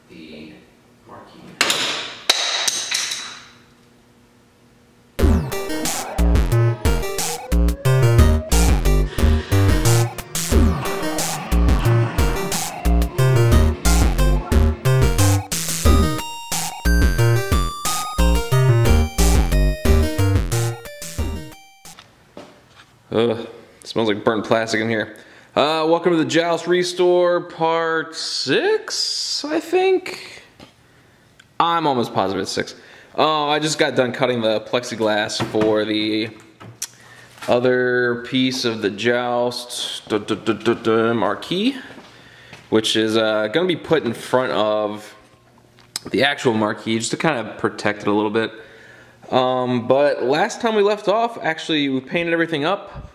the marquee. Smells like burnt plastic in here. Welcome to the Joust Restore part 6, I think? I'm almost positive it's 6. I just got done cutting the plexiglass for the other piece of the Joust marquee, which is going to be put in front of the actual marquee just to kind of protect it a little bit. But last time we left off, actually we painted everything up.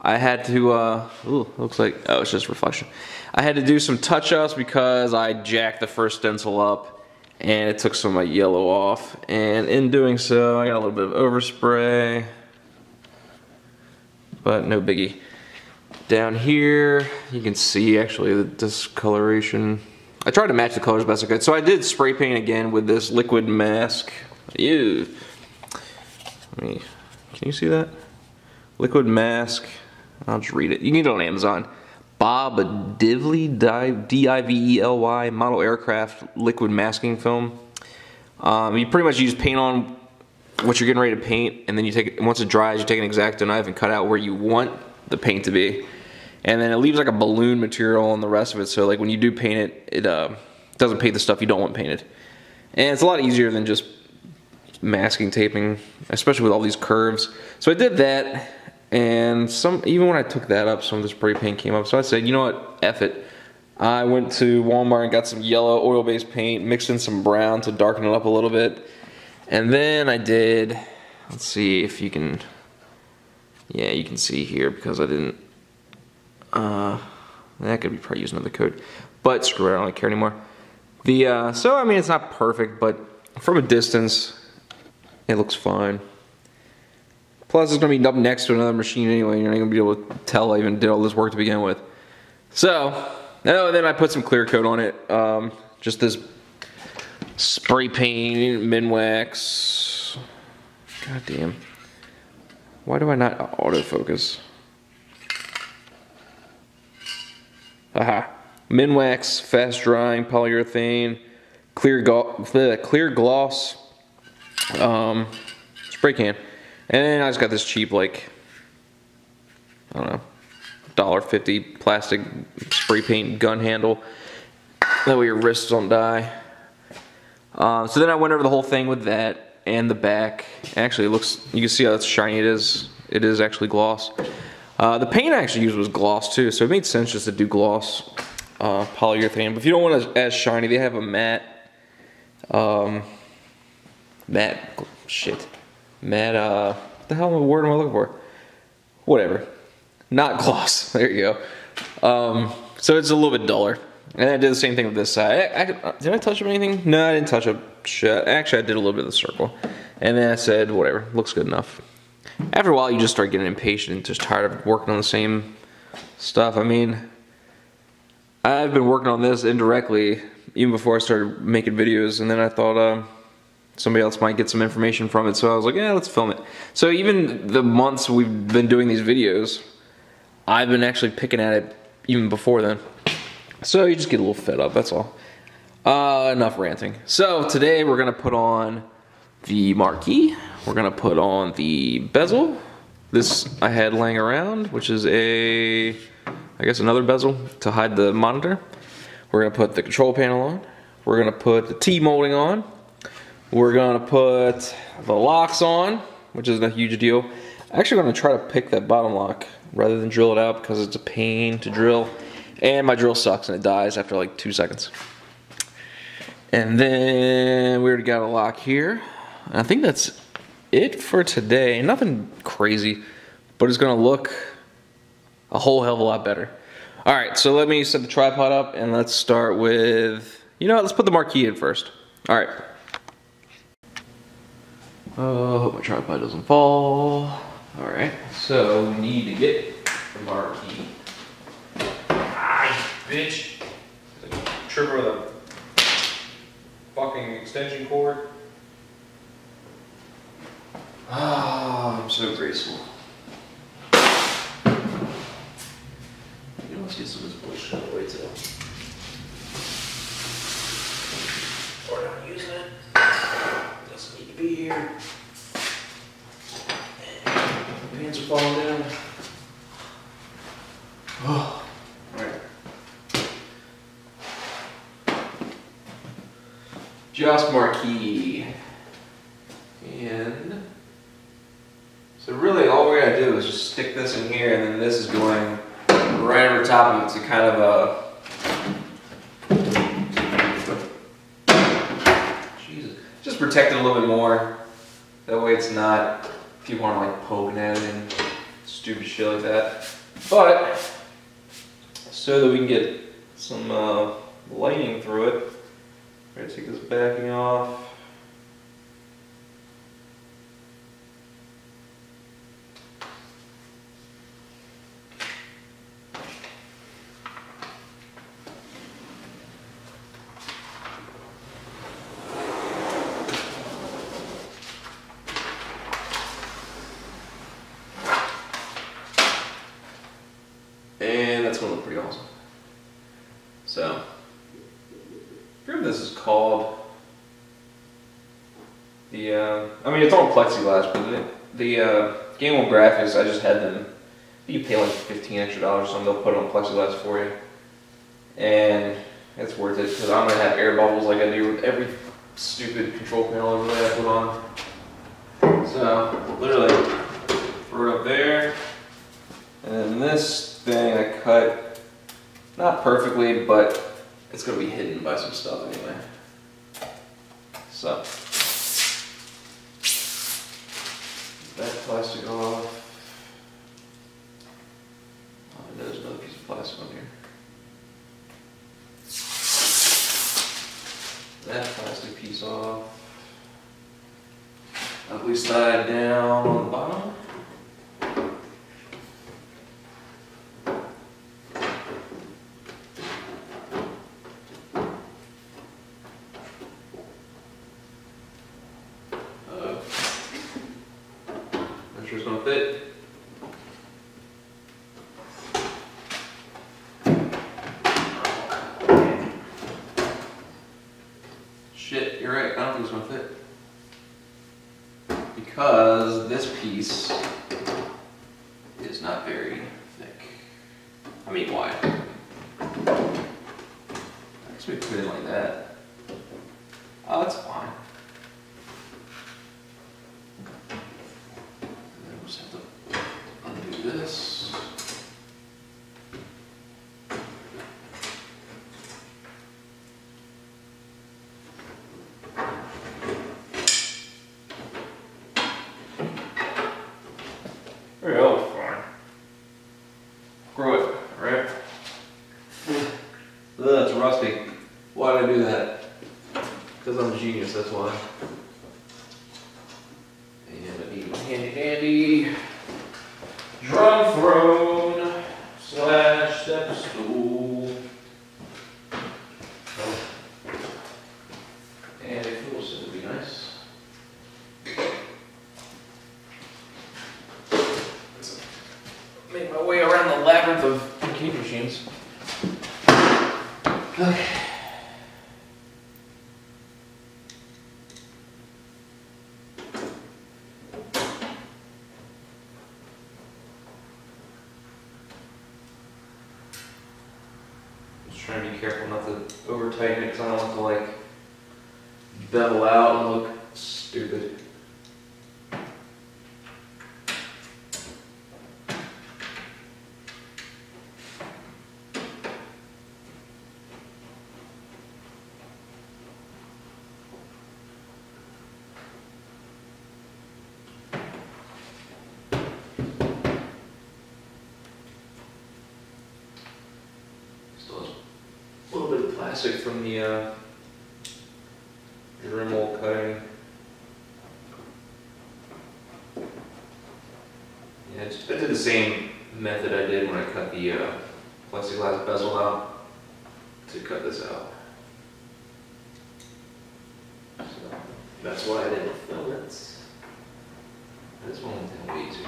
I had to, ooh, looks like, oh, it's just reflection. I had to do some touch-ups because I jacked the first stencil up and it took some of my yellow off. And in doing so, I got a little bit of overspray, but no biggie. Down here, you can see actually the discoloration. I tried to match the colors as best I could. So I did spray paint again with this liquid mask. Ew. Can you see that? Liquid mask. I'll just read it. You can get it on Amazon. Bob Dively, D-I-V-E-L-Y, model aircraft liquid masking film. You pretty much use paint on what you're getting ready to paint, and then you take it, once it dries, you take an X-Acto knife and cut out where you want the paint to be. And then it leaves like a balloon material on the rest of it, so like when you do paint it, it doesn't paint the stuff you don't want painted. And it's a lot easier than just masking taping, especially with all these curves. So I did that. And even when I took that up, some of the spray paint came up. So I said, you know what, F it. I went to Walmart and got some yellow oil-based paint, mixed in some brown to darken it up a little bit. And then I did, let's see if you can, yeah, you can see here because I didn't, that could be probably using another coat. But screw it, I don't really care anymore. So I mean, it's not perfect, but from a distance, it looks fine. Plus, it's going to be up next to another machine anyway. You're not going to be able to tell I even did all this work to begin with. So, then I put some clear coat on it. Just this spray paint, Minwax. God damn. Why do I not autofocus? Aha. Minwax, fast drying, polyurethane, clear gloss, spray can. And then I just got this cheap, like, I don't know, $1.50 plastic spray paint gun handle. That way your wrists don't die. So then I went over the whole thing with that and the back. Actually, it looks, you can see how shiny it is. It is actually gloss. The paint I actually used was gloss too, so it made sense just to do gloss polyurethane. But if you don't want it as shiny, they have a matte, what the hell word am I looking for? Whatever. Not gloss. There you go. So it's a little bit duller. And I did the same thing with this side. Did I touch up anything? No, I didn't touch up shit. Actually, I did a little bit of the circle. And then I said, whatever, looks good enough. After a while, you just start getting impatient and just tired of working on the same stuff. I mean, I've been working on this indirectly even before I started making videos, and then I thought, somebody else might get some information from it, so I was like, yeah, let's film it. So even the months we've been doing these videos, I've been actually picking at it even before then. So you just get a little fed up, that's all. Enough ranting. So today we're gonna put on the marquee. We're gonna put on the bezel. This I had laying around, which is I guess another bezel to hide the monitor. We're gonna put the control panel on. We're gonna put the T-molding on. We're gonna put the locks on, which isn't a huge deal. I'm actually gonna try to pick that bottom lock rather than drill it out because it's a pain to drill. And my drill sucks and it dies after like 2 seconds. And then we already got a lock here. And I think that's it for today. Nothing crazy, but it's gonna look a whole hell of a lot better. All right, so let me set the tripod up and let's start with, you know what, let's put the marquee in first. All right. Oh, hope my tripod doesn't fall. All right, so we need to get the marquee. Ah, bitch. Trip over the fucking extension cord. Ah, I'm so graceful. You know, let's get some of this bullshit out of the way too. We're not using it. Doesn't need to be here. And pants are falling down. Oh, alright. Joust marquee. And so really all we're gonna do is just stick this in here, and then this is going right over top of it to kind of Jesus, just protect it a little bit more. That way it's not people aren't like poking at it and stupid shit like that. But so that we can get some lighting through it, we're gonna take this backing off. And that's gonna look pretty awesome. So, I forget what this is called. I mean, it's all plexiglass, but the Game One graphics, I just had them. You pay like $15 extra or something, they'll put it on plexiglass for you, and it's worth it because I'm gonna have air bubbles like I do with every stupid control panel over there I put on. So, literally, throw it up there, and then this thing I cut, not perfectly, but it's going to be hidden by some stuff anyway. So, that plastic off. Oh, I know there's another piece of plastic on here. That plastic piece off. Ugly side down on the bottom. Make sure it's gonna fit. Shit, you're right, I don't think it's gonna fit. Because this piece is not very thick. I mean wide. I guess we put it like that. Oh, that's fine. And then we'll just have to undo this. There we go, fine. Screw it, alright? That's rusty. Why did I do that? Because I'm a genius, that's why. And I need my handy dandy drum throne / step stool. And a tool set would be nice. Make my way around the labyrinth of arcade machines. Okay. Just trying to be careful not to over tighten it because I don't want it to like bevel out and look stupid. Plastic from the Dremel cutting. Yeah, I did the same method I did when I cut the plexiglass bezel out to cut this out. That's why I didn't film it. This one went way too.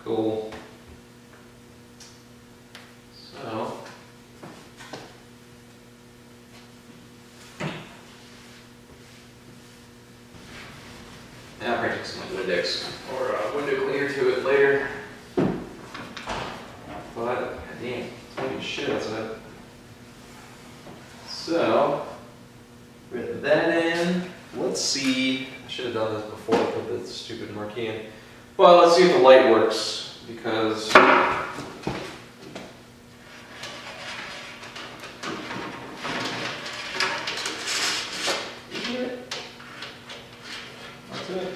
Cool. So, now I'm going to some Windex or window cleaner to it later. But, goddamn, it's going to be shit outside. So, with that in, let's see. I should have done this before I put the stupid marquee in. Well, let's see if the light works, because that's it.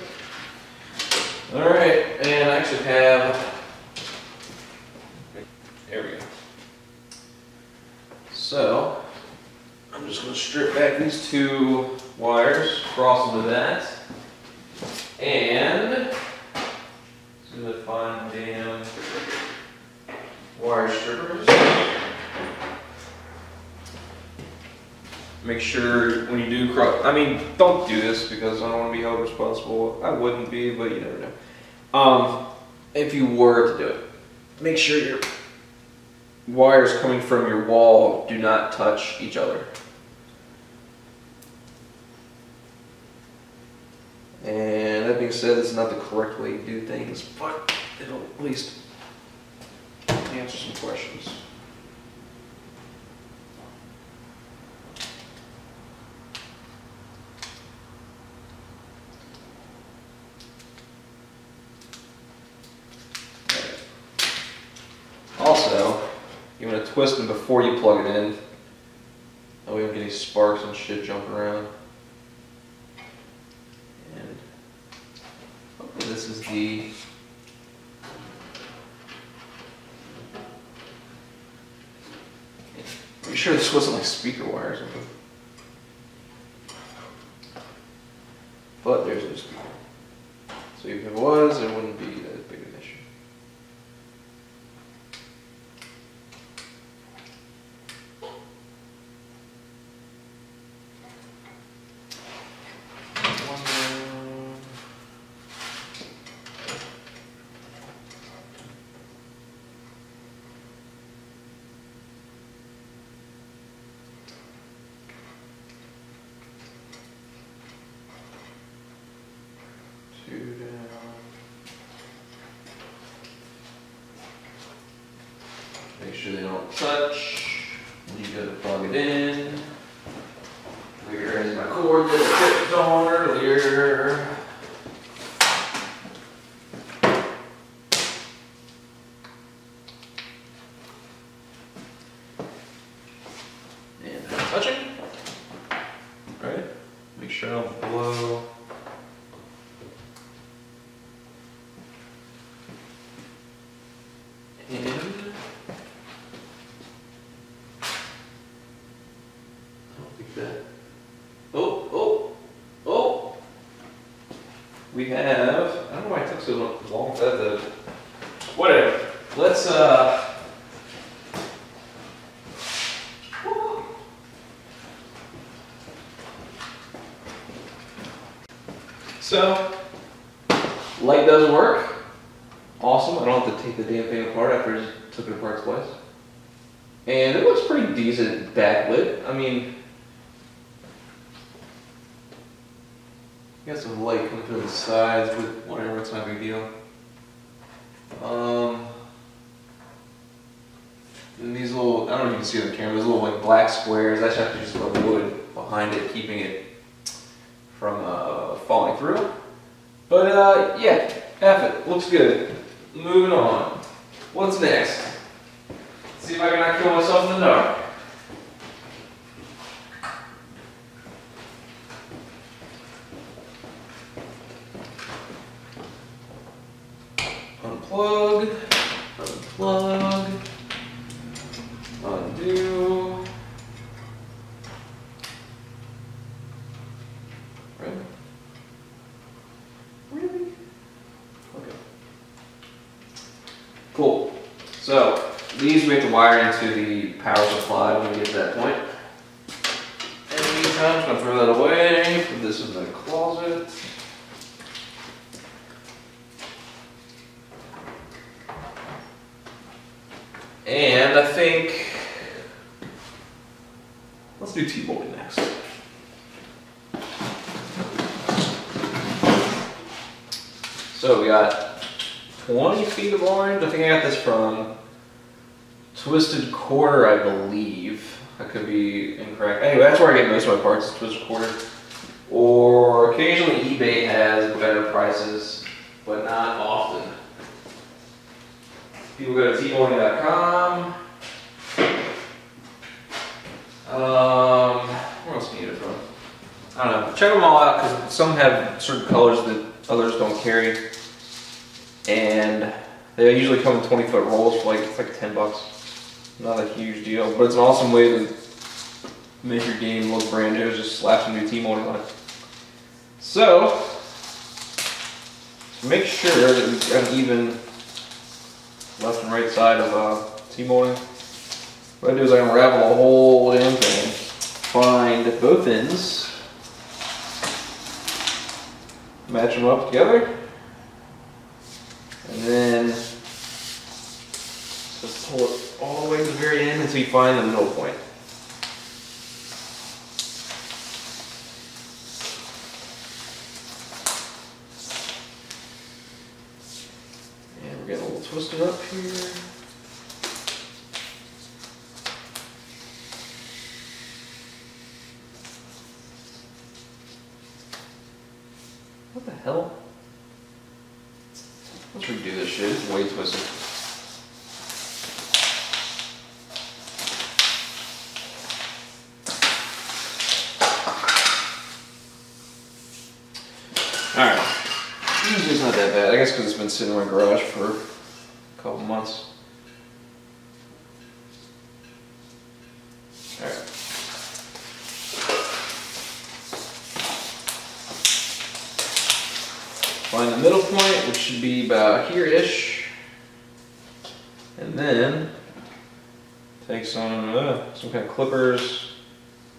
Alright, and I actually have, there we go. So, I'm just going to strip back these two wires, cross them to that, and I'm going to find damn wire strippers. Make sure when you do cross, I mean, don't do this because I don't want to be held responsible. I wouldn't be, but you never know. If you were to do it, make sure your wires coming from your wall do not touch each other. And that being said, it's not the correct way to do things, but it'll at least answer some questions. Also, you want to twist them before you plug it in. That way you don't get any sparks and shit jumping around. And hopefully this is the make sure this wasn't like speaker wire or something. But there's no speaker. So even if it was, it wouldn't be that big of an issue. Two down. Make sure they don't touch. When you go to plug it in. Here is my cord that I clipped on earlier. And not touching. Right? Make sure I don't blow. And I don't think that. Oh! We have. I don't know why it took so long for that to. Whatever. Let's So, light does work. Awesome. I don't have to take the damn thing apart after I just took it apart twice. And it looks pretty decent backlit. I mean, you got some light coming through the sides, but whatever, it's not a big deal. And these little, I don't know if you can see on the camera, those little like black squares, that's actually just the wood behind it, keeping it from falling through. But yeah, F it, looks good. Moving on. What's next? Let's see if I can not kill myself in the dark. Unplug, unplug, undo. Right? Really? Okay. Cool. So these we have to wire into the power supply when we get to that point. In the meantime, I'm just gonna throw that away. Put this in the closet. And I think let's do T-bolting next. So we got 20 feet of orange. I think I got this from Twisted Quarter, I believe. I could be incorrect. Anyway, that's where I get most of my parts, Twisted Quarter. Or occasionally eBay has better prices, but not often. People go to tbolting.com. Where else can you get it from? I don't know. Check them all out because some have certain colors that others don't carry. And they usually come in 20-foot rolls for it's like $10. Not a huge deal, but it's an awesome way to make your game look brand new. Just slap some new T-molding on it. So, to make sure that we've got an even left and right side of T-molding, what I do is I unravel the whole damn thing, find both ends, match them up together, and then just pull it all the way to the very end until you find the middle point. And we're getting a little twisted up here. What the hell? Let's redo this shit. It's way twisted. Alright. Usually it's not that bad. I guess because it's been sitting in my garage for a couple months. Alright. Find the middle point, which should be about here-ish. And then take some kind of clippers.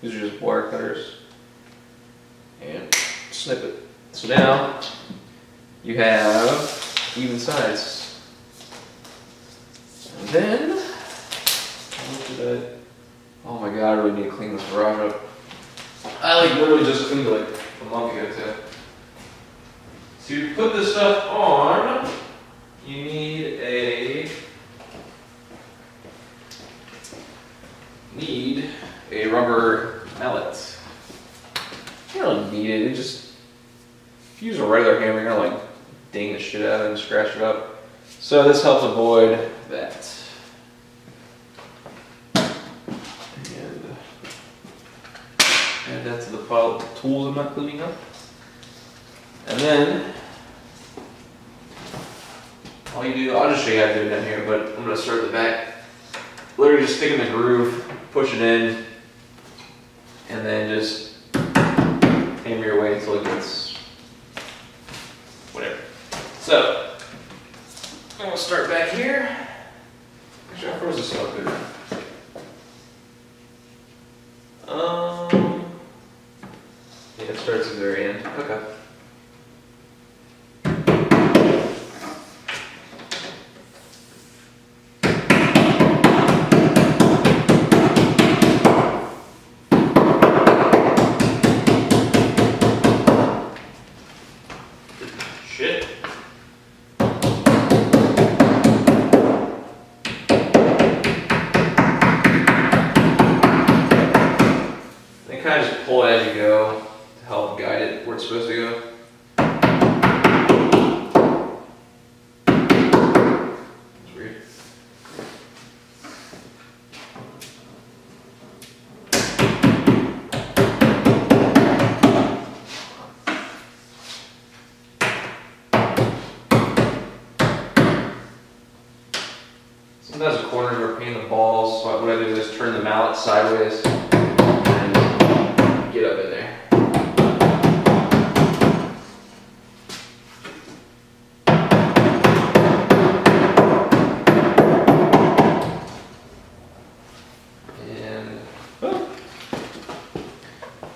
These are just wire cutters. And snip it. So now you have even sides. And then, oh my god, I really need to clean this garage up. I literally just cleaned it a month ago too. To put this stuff on, you need a rubber mallet. You don't need it. It just, if you use a regular hammer, you're gonna ding the shit out of it and scratch it up. So this helps avoid that. And add that to the pile of tools I'm not cleaning up. And then, all you do, I'll just show you how to do it down here, but I'm going to start at the back. Literally just stick in the groove, push it in, and then just hammer your way until it gets whatever. So, I'm going to start back here. Actually, I froze this up there. Yeah, it starts at the very end. Okay. Pull it as you go to help guide it where it's supposed to go. It's weird. Sometimes the corners are a pain in the balls, so what I do is turn the mallet sideways. Get up in there.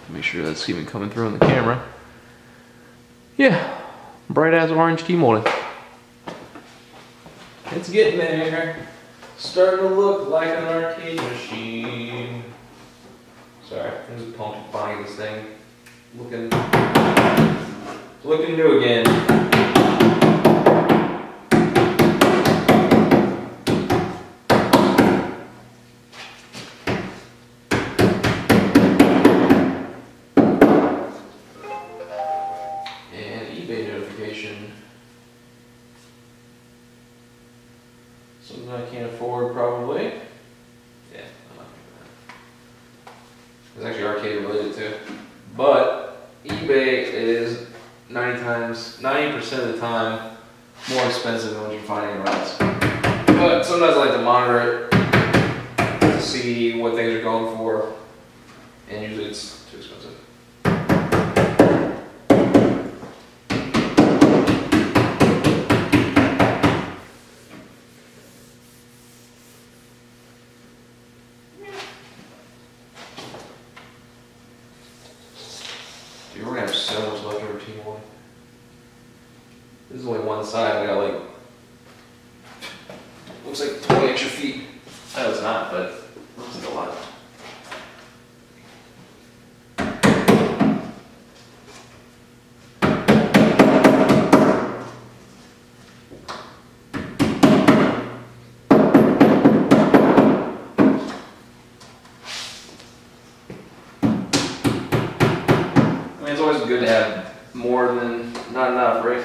Make sure that's even coming through on the camera. Yeah, bright ass orange T-molding. It's getting there. Starting to look like an arcade machine. Sorry, I'm just pumping buying this thing. Looking new again. And eBay notification. Something I can't afford, probably. Yeah, I'm not doing that. It's actually arcade related too. But eBay is 90% of the time more expensive than what you find anywhere else. But sometimes I like to monitor it to see what things are going for, and usually it's too expensive. Dude, we're gonna have so much leftover T1. This is only one side. I got like, looks like 20 extra feet. No, it's not, but it looks like a lot. I mean, it's always good to have more than not enough, right?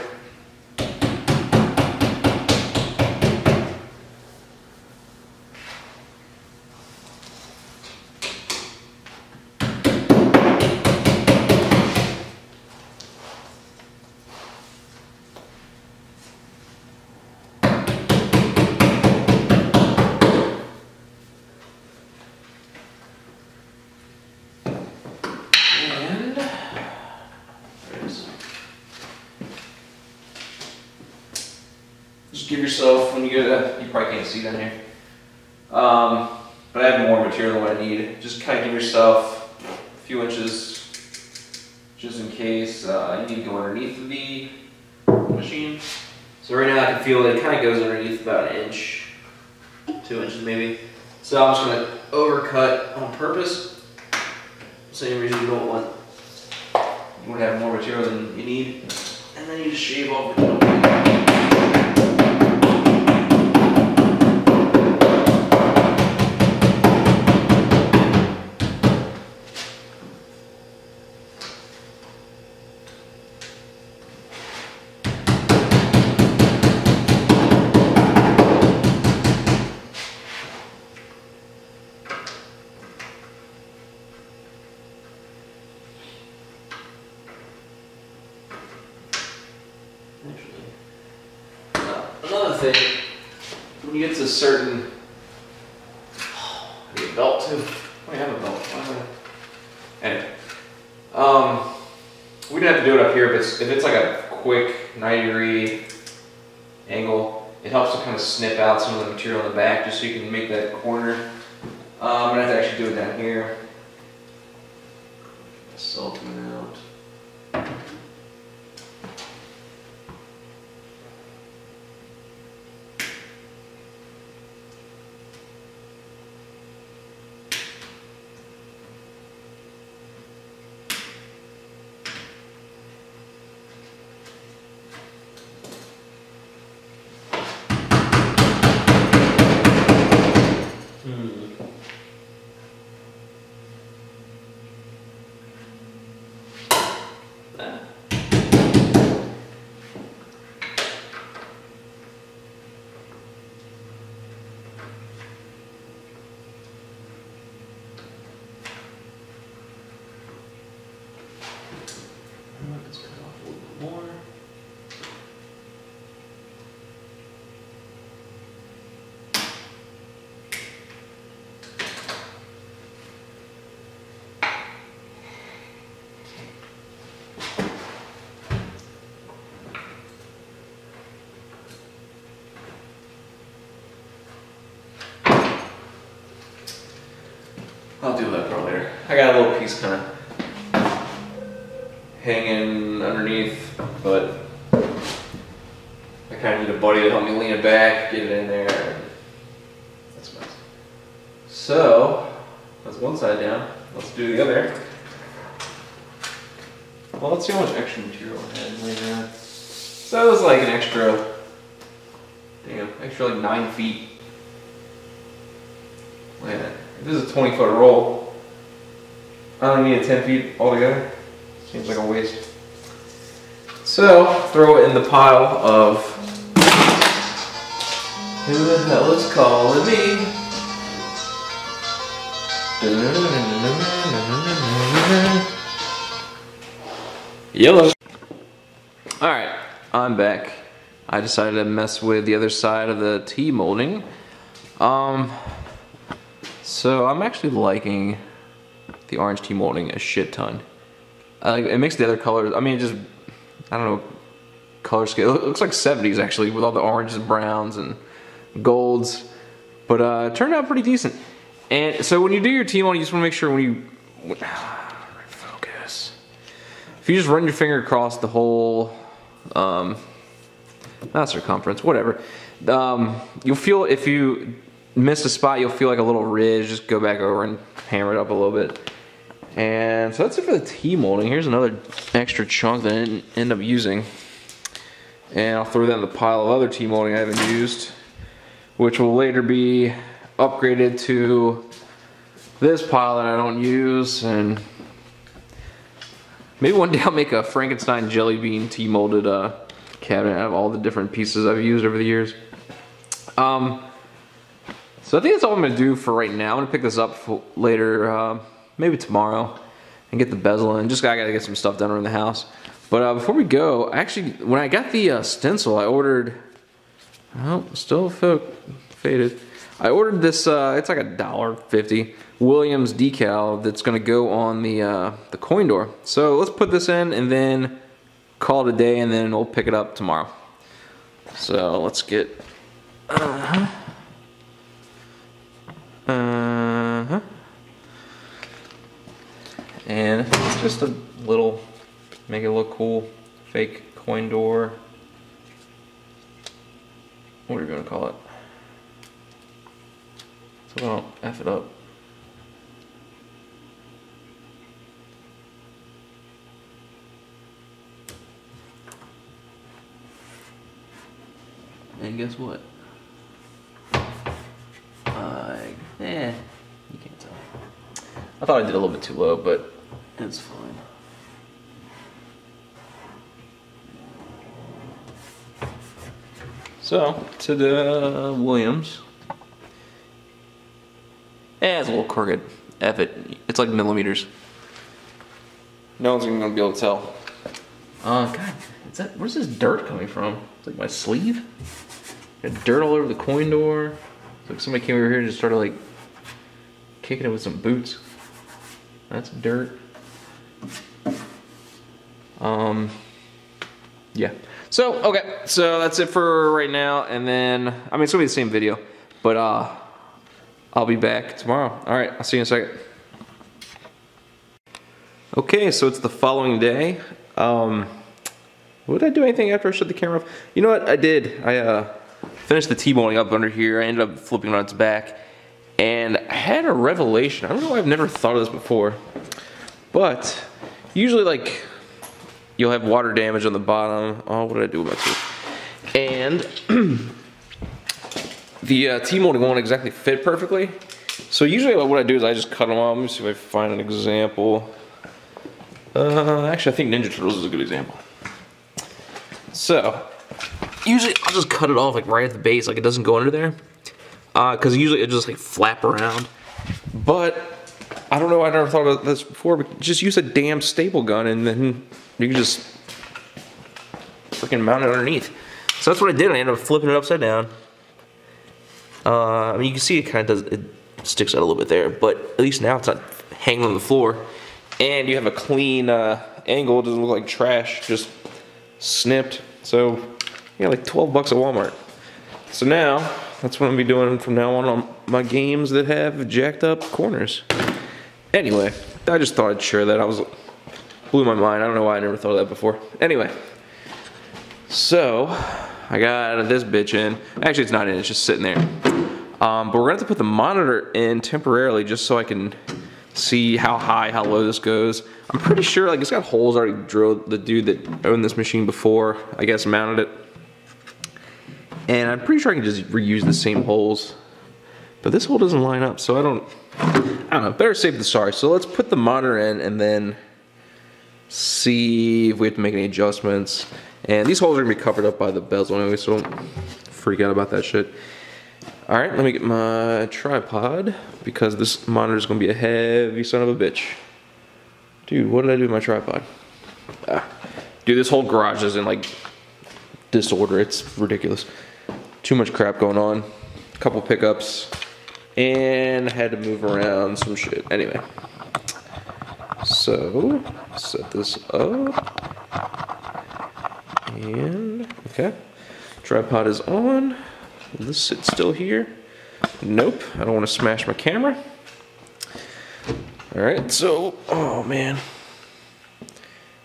Just give yourself, when you get you probably can't see down here, but I have more material than what I need. Just kind of give yourself a few inches, just in case you need to go underneath the machine. So right now I can feel it kind of goes underneath about an inch, 2 inches maybe. So I'm just going to overcut on purpose. Same reason you don't want to have more material than you need, and then you just shave off what you don't need. Another thing, when you get to certain, I need a belt too. I have a belt. Anyway, we didn't have to do it up here, but if it's like a quick 90-degree angle, it helps to kind of snip out some of the material in the back, just so you can make that corner. I'm gonna have to actually do it down here. Salt coming out. Let's cut off a little bit more. I'll do that part later. I got a little piece kind of hanging underneath, but I kind of need a buddy to help me lean it back, get it in there. That's nice. So that's one side down. Let's do the other. Well, let's see how much extra material I had right now. So that was like an extra, extra like 9 feet. Yeah, this is a 20-foot roll. I don't need 10 feet altogether. Seems like a waste. So throw it in the pile of who the hell is calling me? Yellow. Alright, I'm back. I decided to mess with the other side of the T molding. So I'm actually liking the orange T molding a shit ton. It makes the other colors, I mean, just, I don't know, color scale. It looks like 70s actually, with all the oranges and browns and golds. But it turned out pretty decent. And so when you do your T molding, you just want to make sure when you, focus. If you just run your finger across the whole, not circumference, whatever. You'll feel, if you miss a spot, you'll feel like a little ridge. Just go back over and hammer it up a little bit. And so that's it for the T molding. Here's another extra chunk that I didn't end up using. And I'll throw that in the pile of other T molding I haven't used, which will later be upgraded to this pile that I don't use. And maybe one day I'll make a Frankenstein jelly bean T molded cabinet out of all the different pieces I've used over the years. So I think that's all I'm going to do for right now. I'm going to pick this up for later, maybe tomorrow, and get the bezel in. Just I got to get some stuff done around the house. But before we go, actually, when I got the stencil, I ordered, oh, still faded. I ordered this, it's like $1.50 Williams decal that's going to go on the coin door. So let's put this in and then call it a day, and then we'll pick it up tomorrow. So let's get, and it's just a little, make it look cool, fake coin door. What are you gonna call it? So I don't F it up. And guess what? You can't tell. I thought I did a little bit too low, but it's fine. So, to the Williams. It's a little crooked. F it. It's like millimeters. No one's even gonna be able to tell. God, where's this dirt coming from? It's like my sleeve? Got dirt all over the coin door. It's like somebody came over here and just started like kicking it with some boots. That's dirt. Yeah. So, okay. So that's it for right now. And then, I mean, it's gonna be the same video, but I'll be back tomorrow. All right. I'll see you in a second. Okay. So it's the following day. Would I do anything after I shut the camera off? You know what? I did. I finished the T-molding up under here. I ended up flipping it on its back. And I had a revelation. I don't know why I've never thought of this before. But usually, like, you'll have water damage on the bottom. Oh, what did I do about this? And the T-molding won't exactly fit perfectly. So usually what I do is I just cut them off. Let me see if I find an example. Actually, I think Ninja Turtles is a good example. So, usually I'll just cut it off like right at the base, like it doesn't go under there. Because usually it just like flap around. But, I don't know, I never thought about this before, but just use a damn staple gun and then you can just freaking mount it underneath. So that's what I did. I ended up flipping it upside down. I mean, you can see it kind of does, it sticks out a little bit there, but at least now it's not hanging on the floor. And you have a clean angle, it doesn't look like trash, just snipped. So, yeah, like 12 bucks at Walmart. So now, that's what I'm gonna be doing from now on my games that have jacked up corners. Anyway, I just thought I'd share that. I was Blew my mind. I don't know why I never thought of that before. Anyway, so I got this bitch in. Actually, it's not in. It's just sitting there. But we're gonna have to put the monitor in temporarily just so I can see how high, how low this goes. I'm pretty sure like it's got holes already drilled. The dude that owned this machine before, I guess, mounted it. And I'm pretty sure I can just reuse the same holes. But this hole doesn't line up, so I don't know. Better safe than sorry. So let's put the monitor in and then see if we have to make any adjustments. And these holes are gonna be covered up by the bezel anyway, so don't freak out about that shit. All right, let me get my tripod because this monitor is gonna be a heavy son of a bitch. Dude, what did I do with my tripod? Dude, this whole garage is in like disorder. It's ridiculous. Too much crap going on. A couple pickups. And I had to move around some shit. Anyway. So, set this up. And, okay. Tripod is on. Will this sit still here? Nope. I don't want to smash my camera. Alright, so, oh man.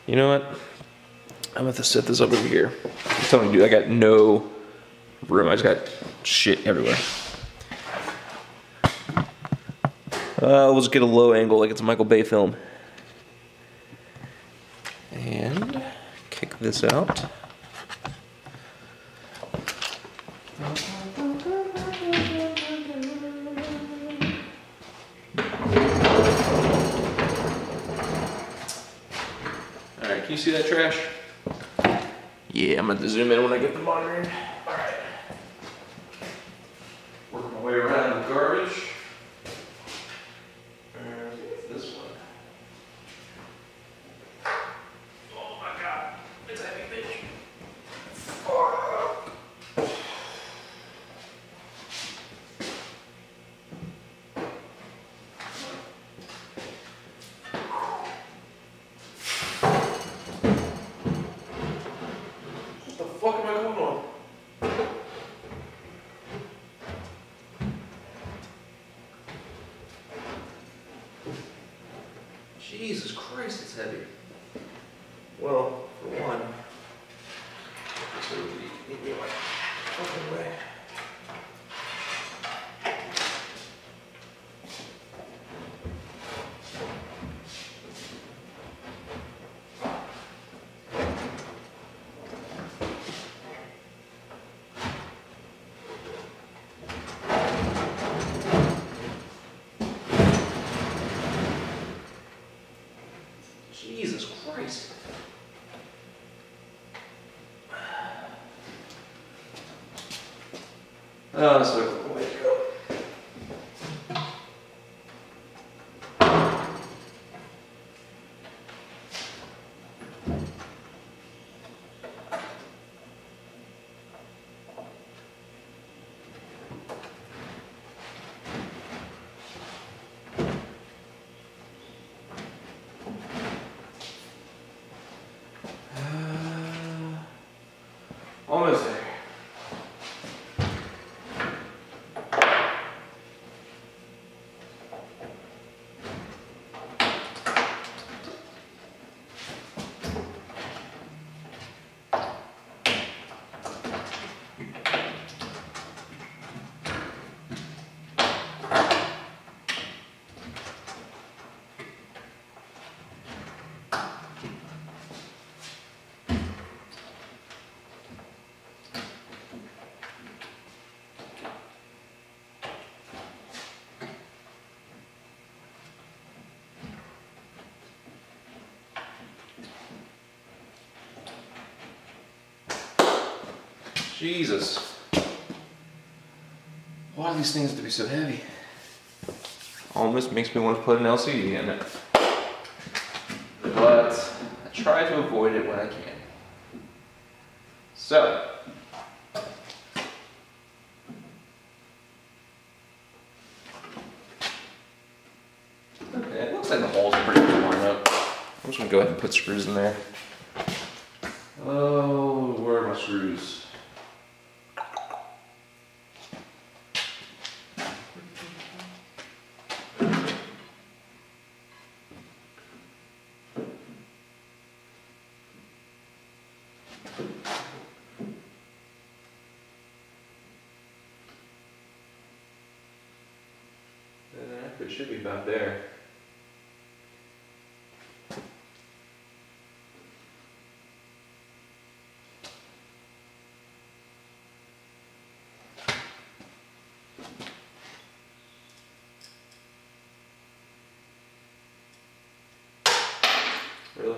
You know what? I'm gonna have to set this up over here. I'm telling you, dude, I got no room. I just got shit everywhere. We'll just get a low angle like it's a Michael Bay film. And kick this out. Alright, can you see that trash? Yeah, I'm gonna zoom in when I get the monitor in. Alright. Work my way around the garbage. This one. Oh my god, it's a heavy bitch. Fuck. What the fuck am I going on? Jesus Christ, it's heavy. Well, for one, this would be like fucking way. Jesus Christ. Oh, that's the way to go. Almost there. Jesus. Why do these things have to be so heavy? Almost makes me want to put an LCD in it. But I try to avoid it when I can. So. Okay, it looks like the holes are pretty good lined up. I'm just going to go ahead and put screws in there. Oh, where are my screws? It should be about there. Really?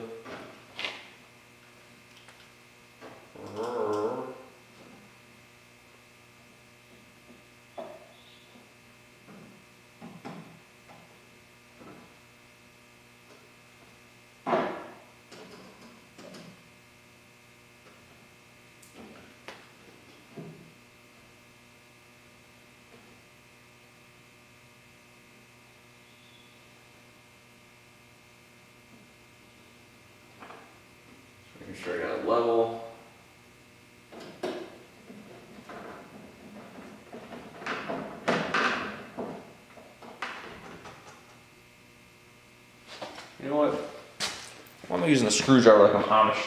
Making sure I got it level. You know what? Why am I using a screwdriver like I'm Amish?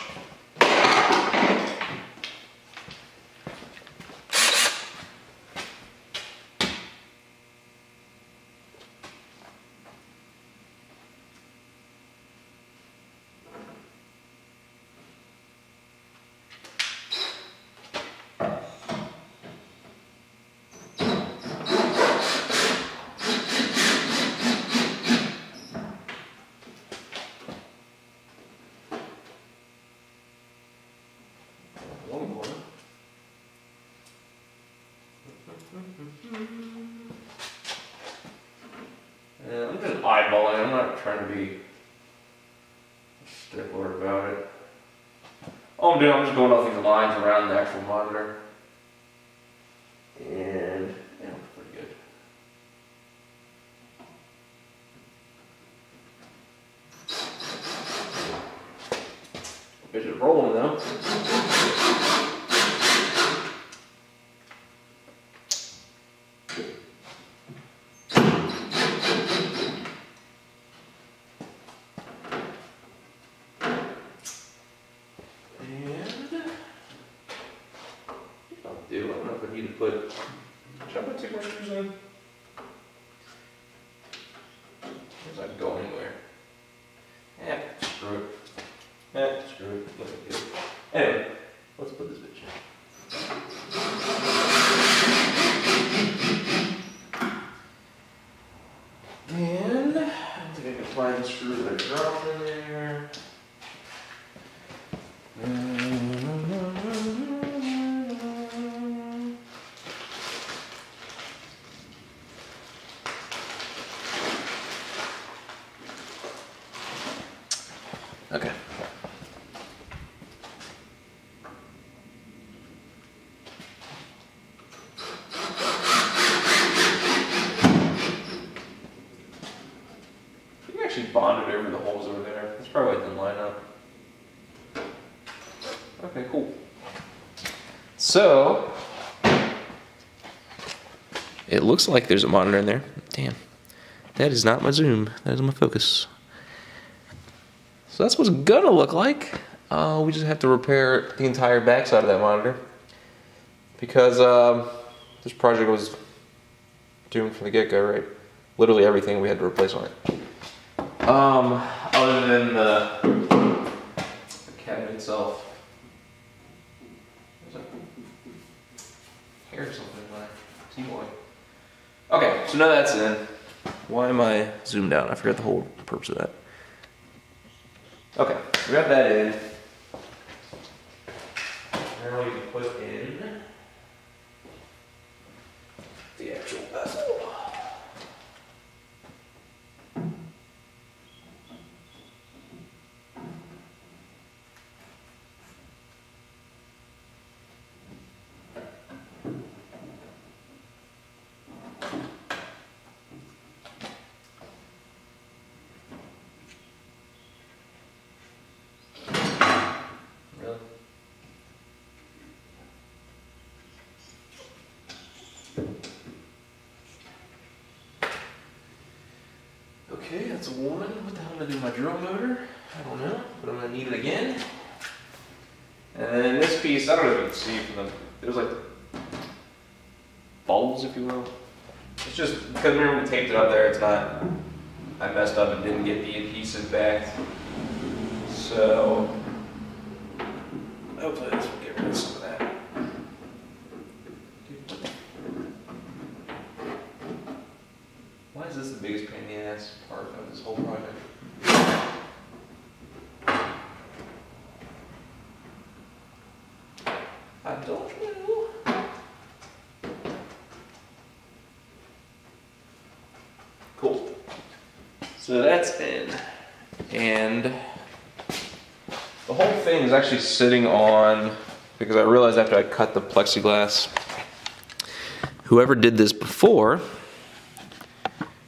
I'm just eyeballing. I'm not trying to be a stickler about it. All I'm doing, I'm just going off these lines around the actual monitor. And yeah, it's pretty good. Is it rolling though? I don't know if I need to put, should I put 2 more screws in? Does that go anywhere? Eh, screw it. Eh, screw it. Looking good. Anyway, let's put this bitch in. And I think I can find the screw that I dropped in there. Okay. You can actually bond it over the holes over there. It's probably didn't line up. Okay, cool. So it looks like there's a monitor in there. Damn. That is not my zoom. That is my focus. So that's what it's gonna look like. We just have to repair the entire backside of that monitor because this project was doomed from the get-go, right? Literally everything we had to replace on it. Other than the cabinet itself. There's a hair or something in my T-boy. Okay, so now that's in. Why am I zoomed out? I forgot the whole purpose of that. Okay, we got that in. Now we can put in the actual bezel. Okay, that's one. What the hell did I do with my drill motor? I don't know, but I'm gonna need it again. And then this piece, I don't know if you can see from the, there's like bubbles, if you will. It's just because remember we taped it up there, it's not, I messed up and didn't get the adhesive back. So, hopefully this will get rid of some of that. Why is this the biggest pain in the ass part of this whole project? I don't know. Cool. So that's in. And the whole thing is actually sitting on, because I realized after I cut the plexiglass, whoever did this before,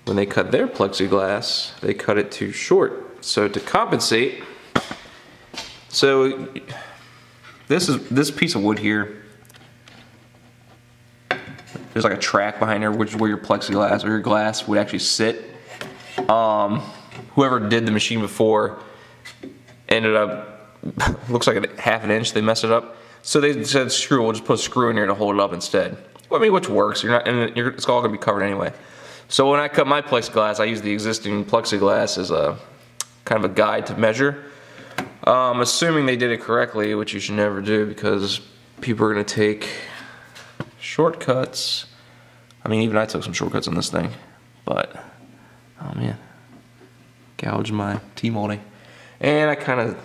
when they cut their plexiglass, they cut it too short. So to compensate, so this piece of wood here, there's like a track behind there, which is where your plexiglass or your glass would actually sit. Whoever did the machine before ended up, looks like a half an inch, they messed it up. So they said, screw, we'll just put a screw in here to hold it up instead. Well, I mean, which works, you're not, and it's all gonna be covered anyway. So when I cut my plexiglass, I used the existing plexiglass as a kind of a guide to measure. Assuming they did it correctly, which you should never do because people are gonna take shortcuts. I mean, even I took some shortcuts on this thing, but, oh man, gouged my T-molding. And I kind of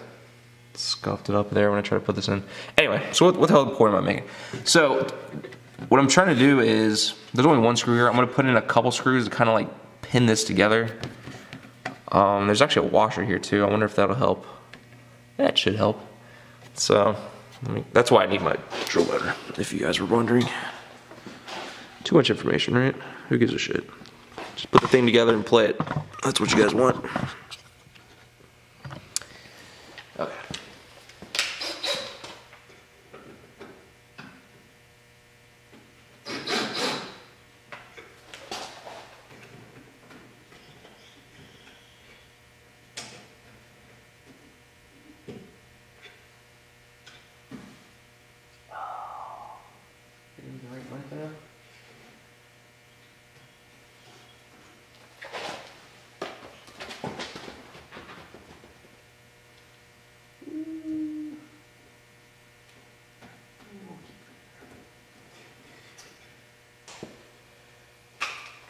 scuffed it up there when I tried to put this in. Anyway, so what the hell point am I making? So, what I'm trying to do is, there's only one screw here. I'm gonna put in a couple screws to kind of like pin this together. There's actually a washer here too. I wonder if that'll help. That should help. So, I mean, that's why I need my drill motor, if you guys were wondering. Too much information, right? Who gives a shit? Just put the thing together and play it. That's what you guys want. Okay.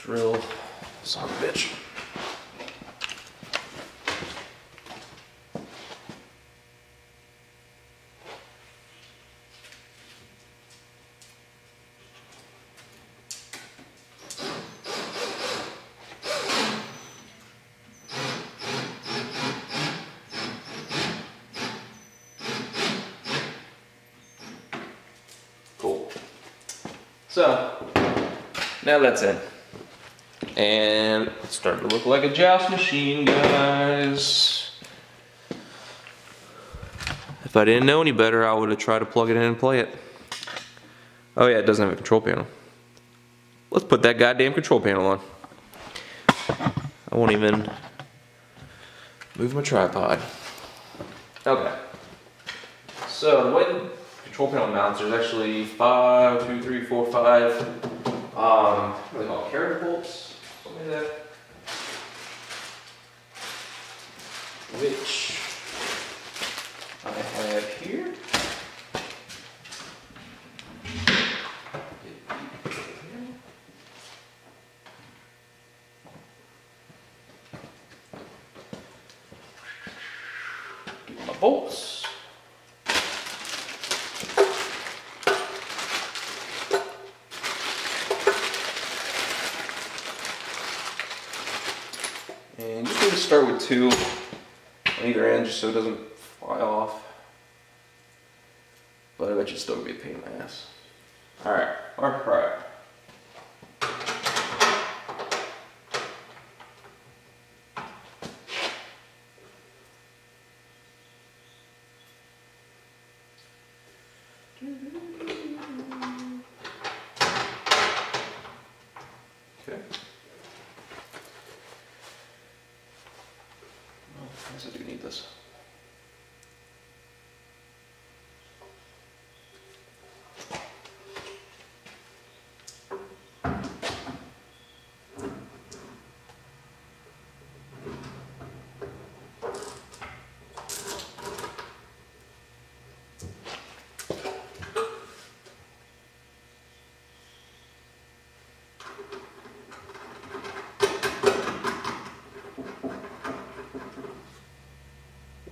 Drill, son of a bitch. Cool. So, now that's in. And it's starting to look like a Joust machine, guys. If I didn't know any better, I would have tried to plug it in and play it. Oh yeah, it doesn't have a control panel. Let's put that goddamn control panel on. I won't even move my tripod. Okay. So the way the control panel mounts, there's actually 5, 2, 3, 4, 5, what are they called, carrot bolts? Something like that. Which I have here. Get my bolts. And just going to start with 2 on either end just so it doesn't fly off. But I bet you it's still going to be a pain in the ass. Alright, alright. Okay. I guess I do need this.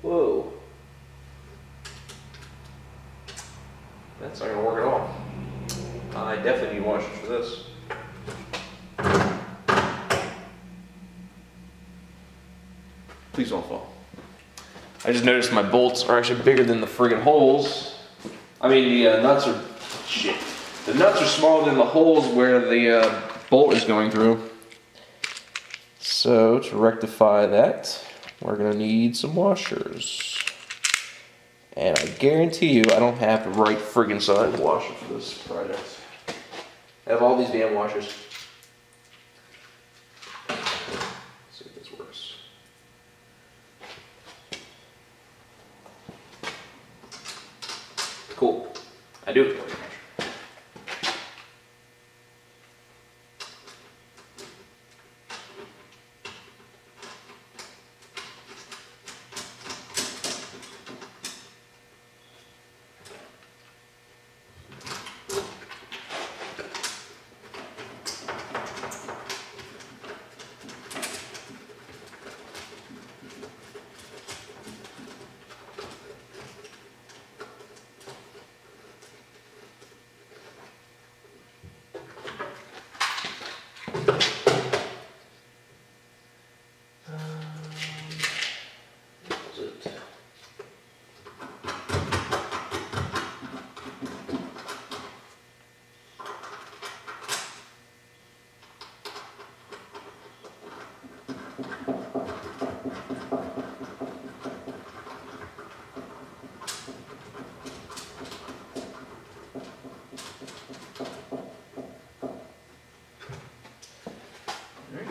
Whoa. That's not gonna work at all. I definitely need washers for this. Please don't fall. I just noticed my bolts are actually bigger than the friggin' holes. I mean, the nuts are, shit. The nuts are smaller than the holes where the bolt is going through. So, to rectify that, we're gonna need some washers. And I guarantee you, I don't have the right friggin' size washer for this project. I have all these damn washers. Let's see if this works. Cool. I do it.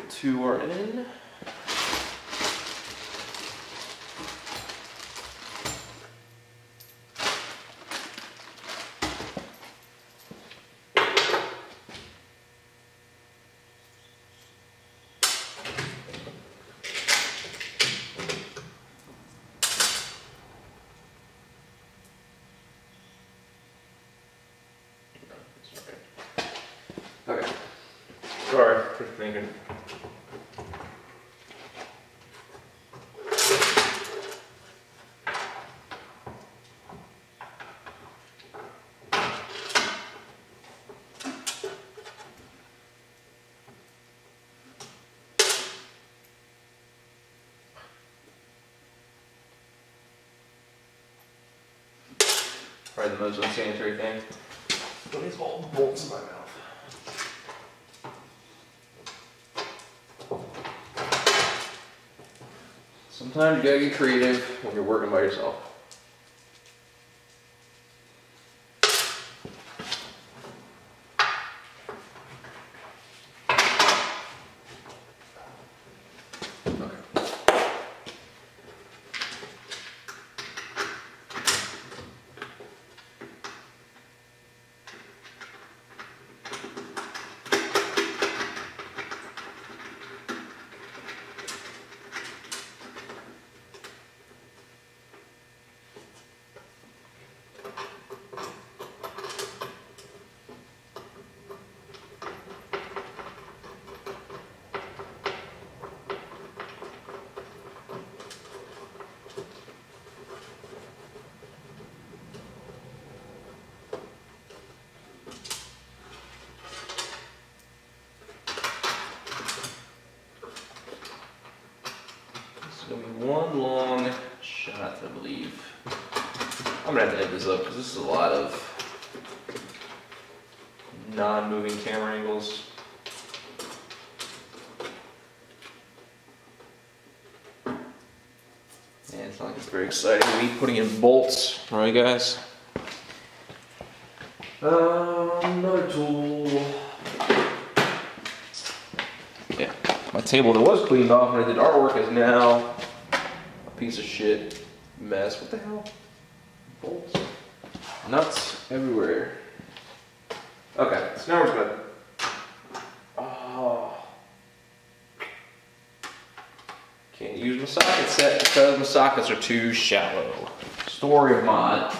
Two are in. Okay. Sorry for thinking. Probably the most unsanitary thing. Put these whole bolts in my mouth. Sometimes you gotta get creative when you're working by yourself. It's gonna be one long shot, I believe. I'm gonna have to edit this up because this is a lot of non-moving camera angles. And it's not like it's very exciting. Me putting in bolts, right, guys? Another tool. Yeah, my table that was cleaned off when I did artwork is now a piece of shit mess. What the hell? Bolts. Nuts everywhere. Okay, so now we're good. Oh. Can't use my socket set because my sockets are too shallow. Story of mine.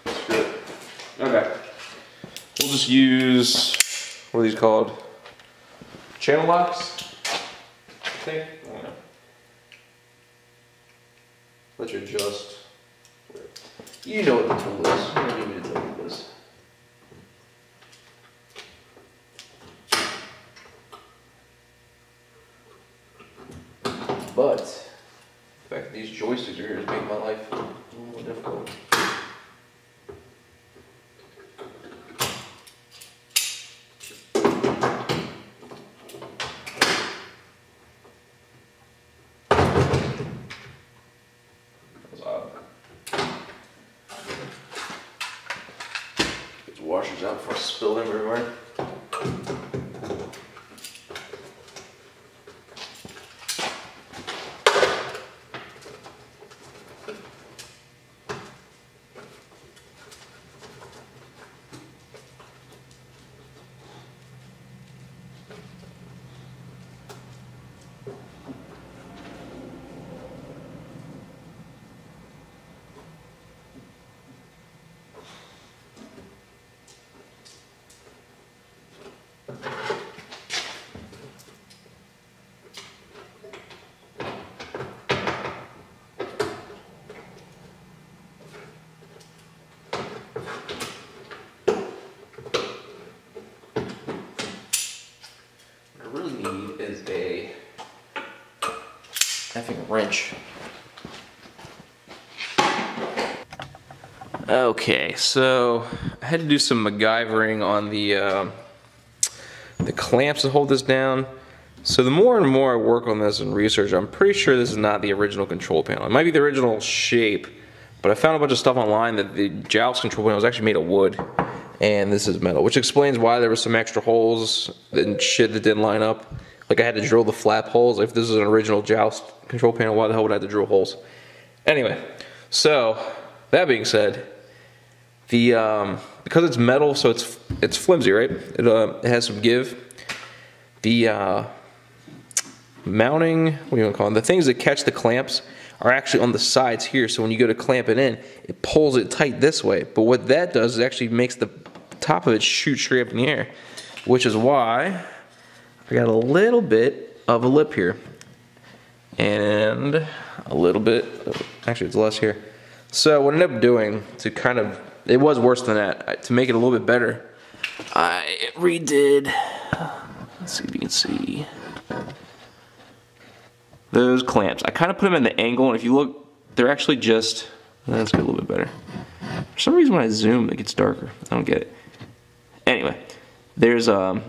Screw it. Okay. We'll just use, what are these called? Channel locks? I think? I don't know. let you adjust. You know what the tool is. You don't need me to tell you this. But the fact that these joysticks are here is making my life a little more difficult. Washers out before I spill them everywhere. Effing wrench. Okay, so I had to do some MacGyvering on the clamps to hold this down. So the more and more I work on this and research, I'm pretty sure this is not the original control panel. It might be the original shape, but I found a bunch of stuff online that the Joust control panel was actually made of wood, and this is metal, which explains why there were some extra holes and shit that didn't line up. Like I had to drill the flap holes. If this is an original Joust control panel, why the hell would I have to drill holes? Anyway, so that being said, the because it's metal, so it's flimsy, right? It has some give. The mounting, what do you want to call them? The things that catch the clamps are actually on the sides here. So when you go to clamp it in, it pulls it tight this way. But what that does is actually makes the top of it shoot straight up in the air, which is why I got a little bit of a lip here, and a little bit, actually it's less here. So what I ended up doing to kind of, it was worse than that, to make it a little bit better, I redid, let's see if you can see, those clamps. I kind of put them in the angle, and if you look, they're actually just, let's get a little bit better. For some reason when I zoom, it gets darker. I don't get it. Anyway, there's let's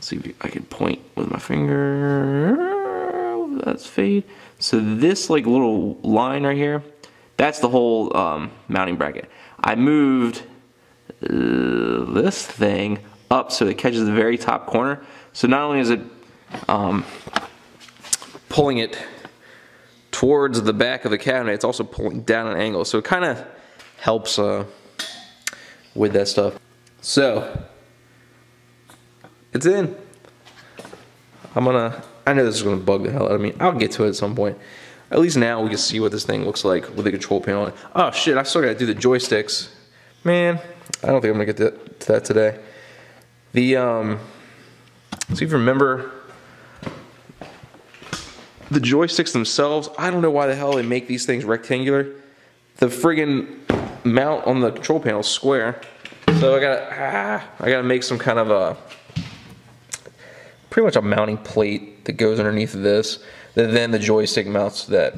see if I can point with my finger. That's fade. So this like little line right here, that's the whole mounting bracket. I moved this thing up so it catches the very top corner. So not only is it pulling it towards the back of the cabinet, it's also pulling down an angle. So it kind of helps with that stuff. So it's in. I know this is gonna bug the hell out of me. I'll get to it at some point. At least now we can see what this thing looks like with the control panel on it. Oh shit, I still gotta do the joysticks. Man, I don't think I'm gonna get to that today. So if you remember, the joysticks themselves, I don't know why the hell they make these things rectangular. The friggin' mount on the control panel is square. So I gotta make some kind of a, pretty much a mounting plate that goes underneath of this. Then the joystick mounts to that.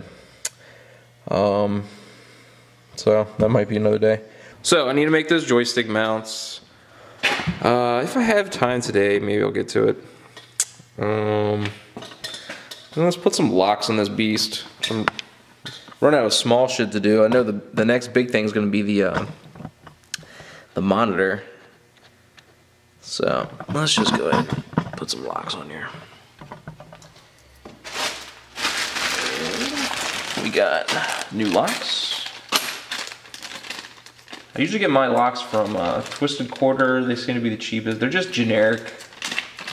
So that might be another day. So I need to make those joystick mounts. If I have time today, maybe I'll get to it. Let's put some locks on this beast. I'm running out of small shit to do. I know the next big thing is going to be the monitor. So let's just go ahead and put some locks on here. We got new locks. I usually get my locks from Twisted Quarter. They seem to be the cheapest. They're just generic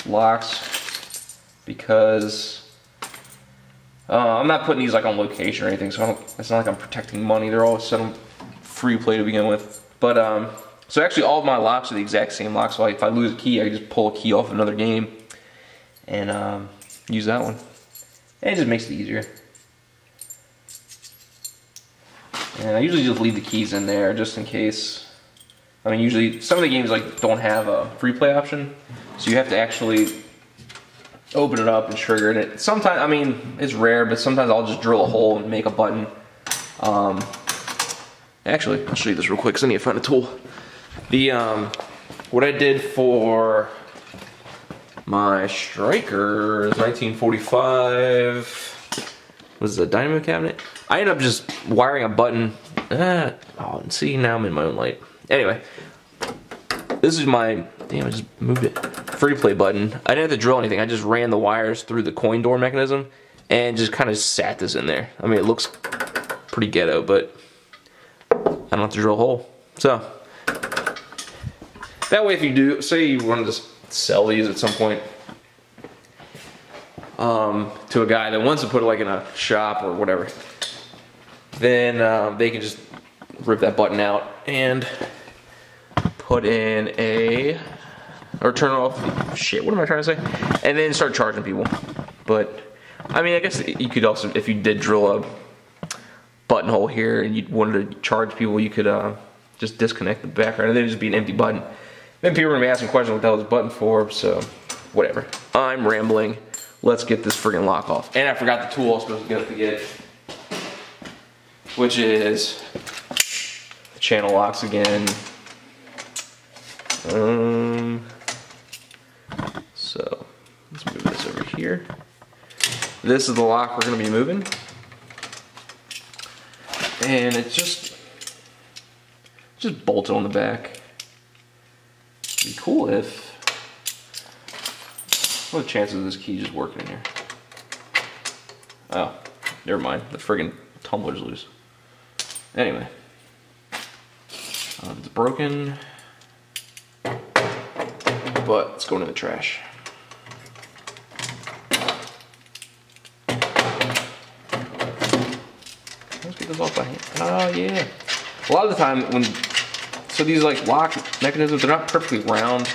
locks because I'm not putting these like on location or anything, so it's not like I'm protecting money. They're all set on free play to begin with. But so actually all of my locks are the exact same lock. So if I lose a key, I can just pull a key off another game and use that one. And it just makes it easier. And I usually just leave the keys in there just in case. I mean, usually some of the games like don't have a free play option, so you have to actually open it up and trigger it. Sometimes, I mean, it's rare, but sometimes I'll just drill a hole and make a button. Actually, I'll show you this real quick because I need to find a tool. The what I did for my striker is 1945. Was it a dynamo cabinet? I ended up just wiring a button. Oh, and see, now I'm in my own light. Anyway, this is my, damn, I just moved it. Free play button. I didn't have to drill anything. I just ran the wires through the coin door mechanism and just kind of sat this in there. I mean, it looks pretty ghetto, but I don't have to drill a hole. So, that way if you do, say you want to just sell these at some point to a guy that wants to put it like in a shop or whatever, then they can just rip that button out and put in a, or turn it off, shit, what am I trying to say? And then start charging people. But, I mean, I guess you could also, if you did drill a buttonhole here and you wanted to charge people, you could just disconnect the background and then it'd just be an empty button. Then people are gonna be asking questions what that was a button for, so whatever. I'm rambling. Let's get this friggin' lock off. And I forgot the tool I was supposed to get, which is the channel locks again. So let's move this over here. This is the lock we're gonna be moving. And it's just bolted on the back. It'd be cool if, what are the chances of this key just working in here? Oh, never mind, the friggin' tumbler's loose. Anyway, it's broken, but it's going in the trash. Let's get this off by hand. Oh yeah. A lot of the time when, so these like lock mechanisms, they're not perfectly round.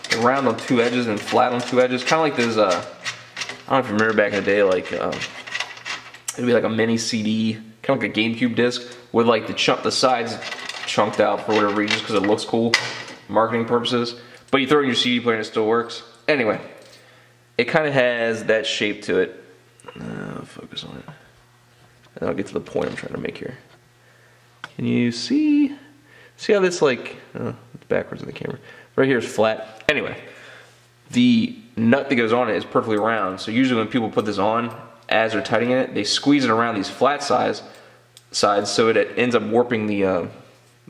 They're round on two edges and flat on two edges. Kind of like those, I don't know if you remember back in the day, like, it'd be like a mini CD, kind of like a GameCube disc, with like the sides chunked out for whatever reason, just because it looks cool, marketing purposes. But you throw it in your CD player and it still works. Anyway, it kind of has that shape to it. Focus on it. And I'll get to the point I'm trying to make here. Can you see? See how this like, it's backwards in the camera. Right here is flat. Anyway, the nut that goes on it is perfectly round. So usually when people put this on, as they're tightening it, they squeeze it around these flat sides so it ends up warping the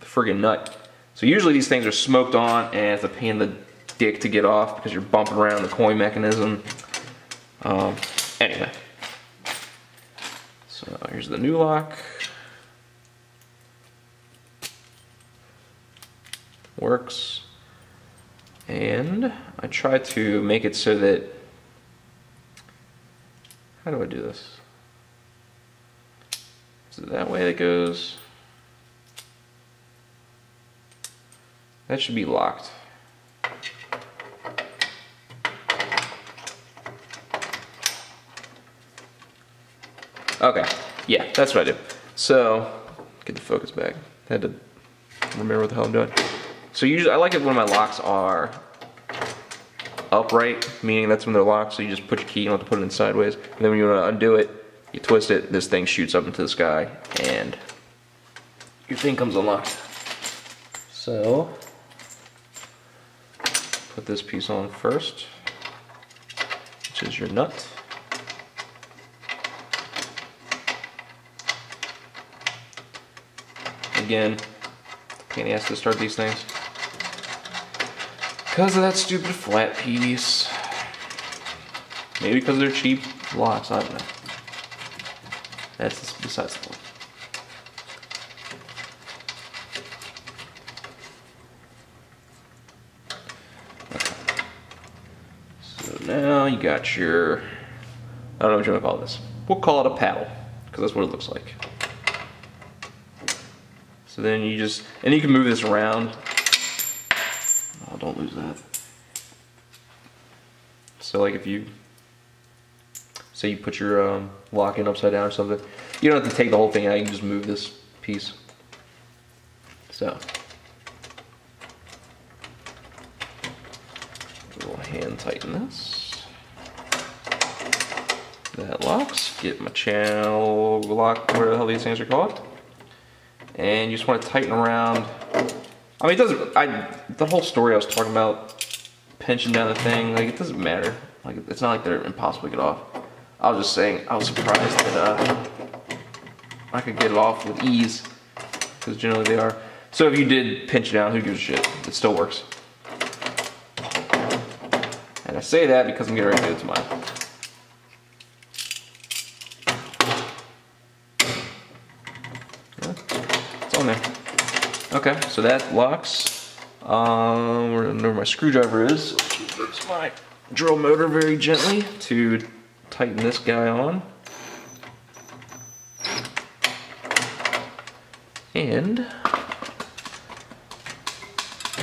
friggin' nut. So usually these things are smoked on and it's a pain in the dick to get off because you're bumping around the coin mechanism. Anyway. So here's the new lock. Works. And I try to make it so that, how do I do this? Is it that way that goes? That should be locked. Okay, yeah, that's what I do. So, get the focus back. Had to remember what the hell I'm doing. So usually, I like it when my locks are upright, meaning that's when they're locked, so you just put your key, you don't have to put it in sideways. And then when you want to undo it, you twist it, this thing shoots up into the sky, and your thing comes unlocked. So, put this piece on first, which is your nut. Again, pain in the ass to start these things. Because of that stupid flat piece. Maybe because they're cheap locks, I don't know. That's besides the point. Okay. So now you got your, I don't know what you want to call this. We'll call it a paddle, because that's what it looks like. So then you just, and you can move this around. Oh, don't lose that. So like if you, say you put your lock in upside down or something, you don't have to take the whole thing out, you can just move this piece. So, we'll hand tighten this. That locks. Get my channel lock, whatever the hell these things are called. And you just want to tighten around. I mean, it doesn't, the whole story I was talking about, pinching down the thing, like, it doesn't matter. Like, it's not like they're impossible to get off. I was just saying, I was surprised that I could get it off with ease, because generally they are. So if you did pinch it down, who gives a shit? It still works. And I say that because I'm getting ready to do it to mine. It's on there. Okay, so that locks. Where my screwdriver is. Use my drill motor very gently to tighten this guy on. And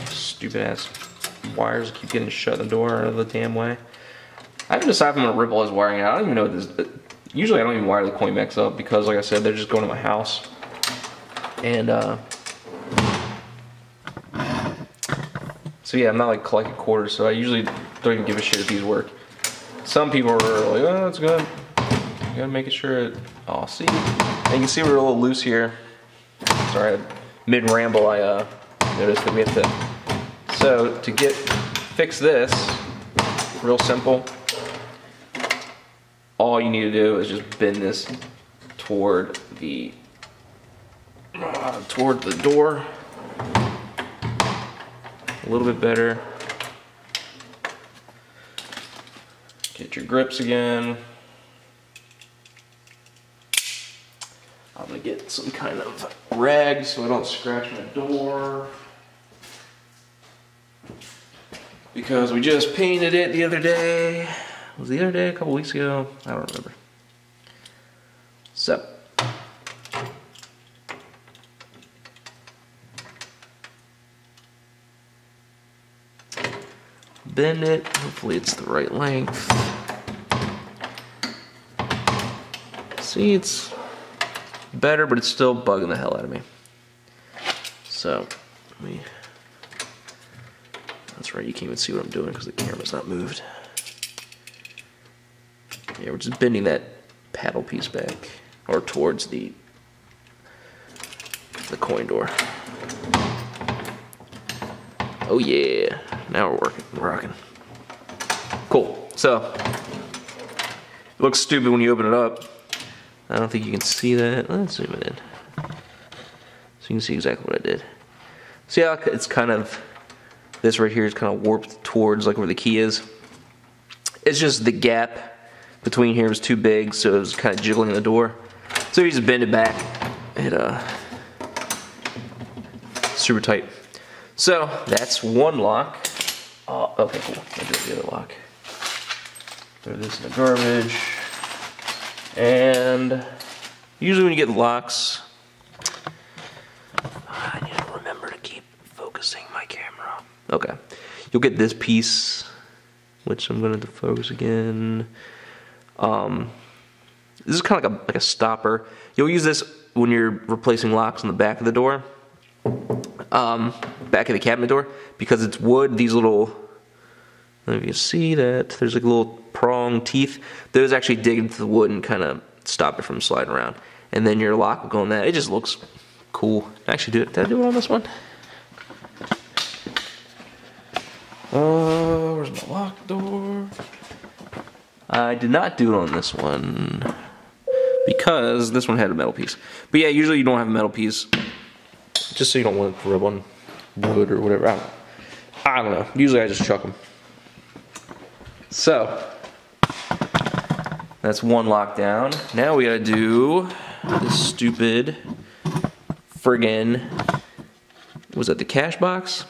stupid ass wires keep getting shut in the door out of the damn way. I haven't decided if I'm gonna rip all this wiring out. I don't even know what this. Usually I don't even wire the coin backs up because, like I said, they're just going to my house. And so yeah, I'm not like collecting quarters, so I usually don't even give a shit if these work. Some people are like, oh, that's good. You gotta make sure it. Oh, see, and you can see we're a little loose here. Sorry, mid ramble, I noticed that we have to. So to fix this, real simple. All you need to do is just bend this toward the door. A little bit better. Get your grips again. I'm gonna get some kind of rag so I don't scratch my door. Because we just painted it the other day. Was it the other day, a couple weeks ago? I don't remember. So. Bend it, hopefully it's the right length. See, it's better, but it's still bugging the hell out of me. So, that's right, you can't even see what I'm doing because the camera's not moved. Yeah, we're just bending that paddle piece back, or towards the coin door. Oh yeah, now we're rocking. Cool, so, it looks stupid when you open it up. I don't think you can see that. Let's zoom it in. So you can see exactly what I did. See how it's kind of, this right here is kind of warped towards like where the key is. It's just the gap between here was too big, so it was kind of jiggling the door. So you just bend it back. Super tight. So that's one lock. Oh, okay, cool. I did the other lock. Throw this in the garbage. And usually when you get locks, I need to remember to keep focusing my camera. Okay, you'll get this piece, which I'm going to focus again. This is kind of like a stopper. You'll use this when you're replacing locks on the back of the door, back of the cabinet door, because it's wood. These little, I don't know if you can see that, there's like little prong teeth. Those actually dig into the wood and kind of stop it from sliding around. And then your lock will go on that. It just looks cool. Actually, did I do it on this one? Where's my lock door? I did not do it on this one because this one had a metal piece. But yeah, usually you don't have a metal piece just so you don't want it to rub on wood or whatever. I don't know. Usually I just chuck them. So that's one lock down. Now we gotta do this stupid friggin', was that the cash box?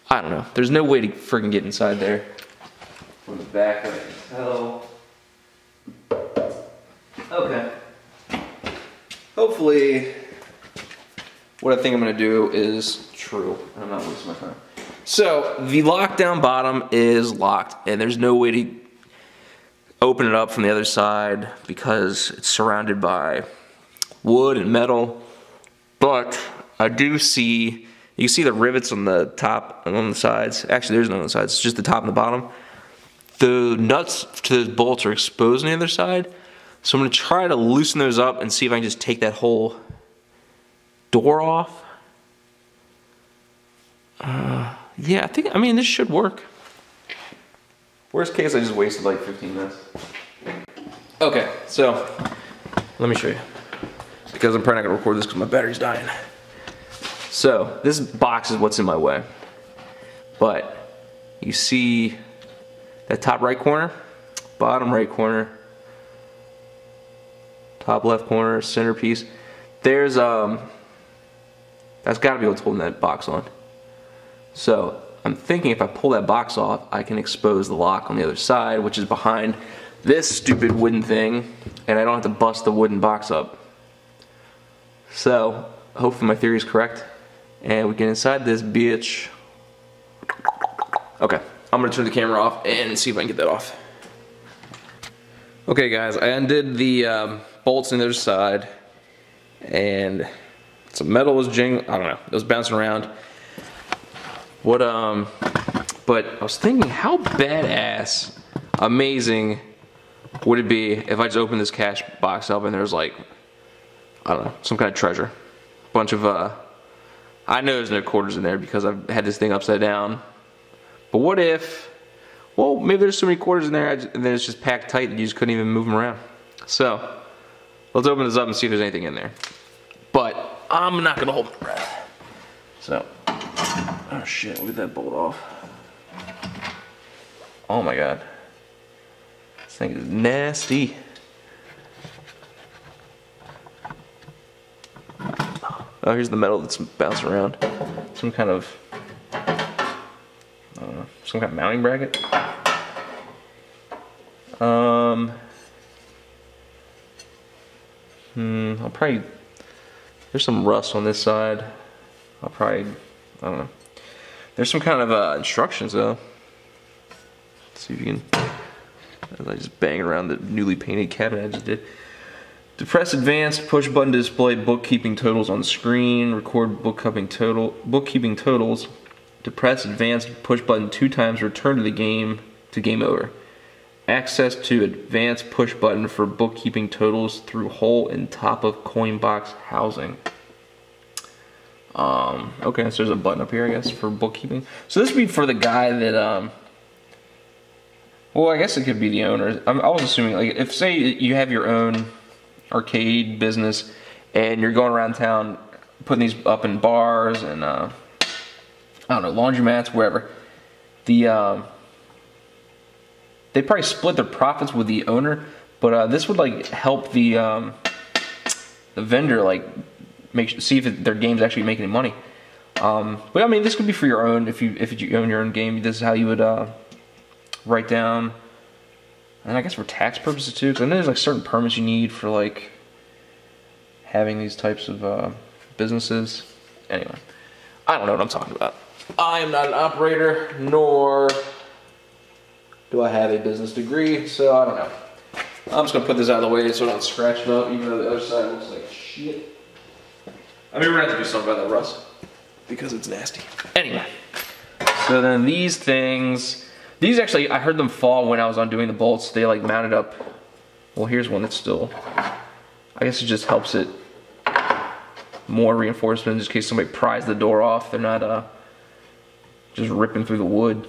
I don't know. There's no way to friggin' get inside there. From the back, I can tell. Okay. Hopefully, what I think I'm gonna do is true. I'm not wasting my time. So, the lockdown bottom is locked, and there's no way to open it up from the other side because it's surrounded by wood and metal. But I do see, you can see the rivets on the top and on the sides. Actually, there's none on the sides, it's just the top and the bottom. The nuts to those bolts are exposed on the other side. So I'm gonna try to loosen those up and see if I can just take that whole door off. Yeah, I mean, this should work. Worst case, I just wasted like 15 minutes. Okay, so let me show you. Because I'm probably not gonna record this because my battery's dying. So this box is what's in my way. But you see that top right corner, bottom right corner, top left corner, centerpiece. There's that's gotta be what's holding that box on. So I'm thinking if I pull that box off, I can expose the lock on the other side, which is behind this stupid wooden thing, and I don't have to bust the wooden box up. So hopefully my theory is correct, and we get inside this bitch. Okay, I'm gonna turn the camera off and see if I can get that off. Okay guys, I undid the bolts on the other side, and some metal was jingling, I don't know, it was bouncing around. But I was thinking, how badass, amazing would it be if I just opened this cash box up and there's like, I don't know, some kind of treasure. Bunch of, I know there's no quarters in there because I've had this thing upside down. But what if, well, maybe there's so many quarters in there and then it's just packed tight that you just couldn't even move them around. So, let's open this up and see if there's anything in there. But, I'm not gonna hold my breath. So. Oh shit, look at that bolt off. Oh my god. This thing is nasty. Oh, here's the metal that's bouncing around. Some kind of, I don't know, some kind of mounting bracket. I'll probably, there's some rust on this side. I'll probably, I don't know. There's some kind of instructions though. Let's see if you can, as I just bang around the newly painted cabinet I just did. Depress advanced, push button to display bookkeeping totals on screen, record bookkeeping totals, depress advanced, push button 2 times, return to the game, to game over. Access to advanced push button for bookkeeping totals through hole in top of coin box housing. Okay, so there's a button up here, I guess, for bookkeeping. So this would be for the guy that, well, I guess it could be the owner. I was assuming, like, if, say, you have your own arcade business, and you're going around town putting these up in bars and, I don't know, laundromats, wherever, they probably split their profits with the owner, but this would, like, help the vendor, like, see if their game's actually making any money. But I mean, this could be for your own. If you own your own game, this is how you would write down. And I guess for tax purposes too, because I know there's like certain permits you need for like having these types of businesses. Anyway, I don't know what I'm talking about. I am not an operator, nor do I have a business degree, so I don't know. I'm just gonna put this out of the way so I don't scratch it up, even though the other side looks like shit. I mean, we're gonna have to do something about that rust because it's nasty. Anyway, so then these things, these actually, I heard them fall when I was undoing the bolts. They like mounted up. Well, here's one that's still, I guess it just helps it more reinforcement just in case somebody pries the door off. They're not just ripping through the wood.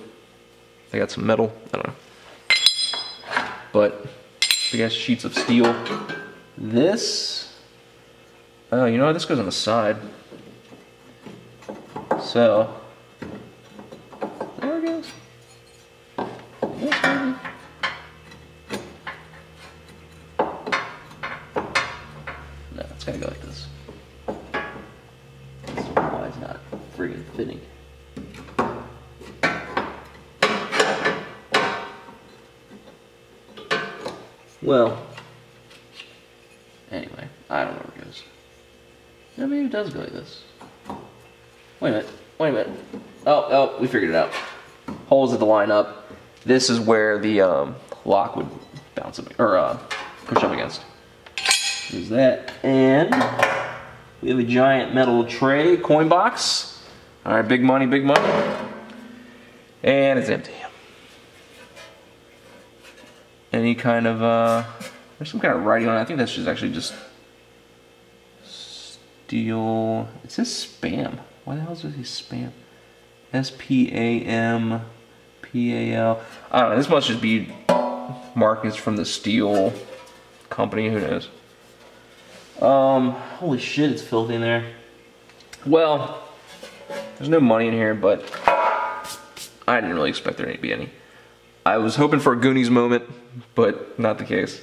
They got some metal, I don't know. But big ass sheets of steel. This, oh, you know what? This goes on the side. So, there it goes. Yes, baby. No, it's gotta go like this. That's why it's not friggin' fitting. Well, anyway, I don't know where it goes. No, maybe it does go like this. Wait a minute, wait a minute. Oh, we figured it out. Holes that line up. This is where the lock would bounce up, or push up against. There's that, and We have a giant metal tray, coin box. All right, big money, big money. And it's empty. Any kind of, there's some kind of writing on it. I think that's just actually just steel. It says spam. Why the hell does it say spam? S-P-A-M-P-A-L. I don't know, this must just be markings from the steel company, who knows. Holy shit, it's filthy in there. Well, there's no money in here, but I didn't really expect there to be any. I was hoping for a Goonies moment, but not the case.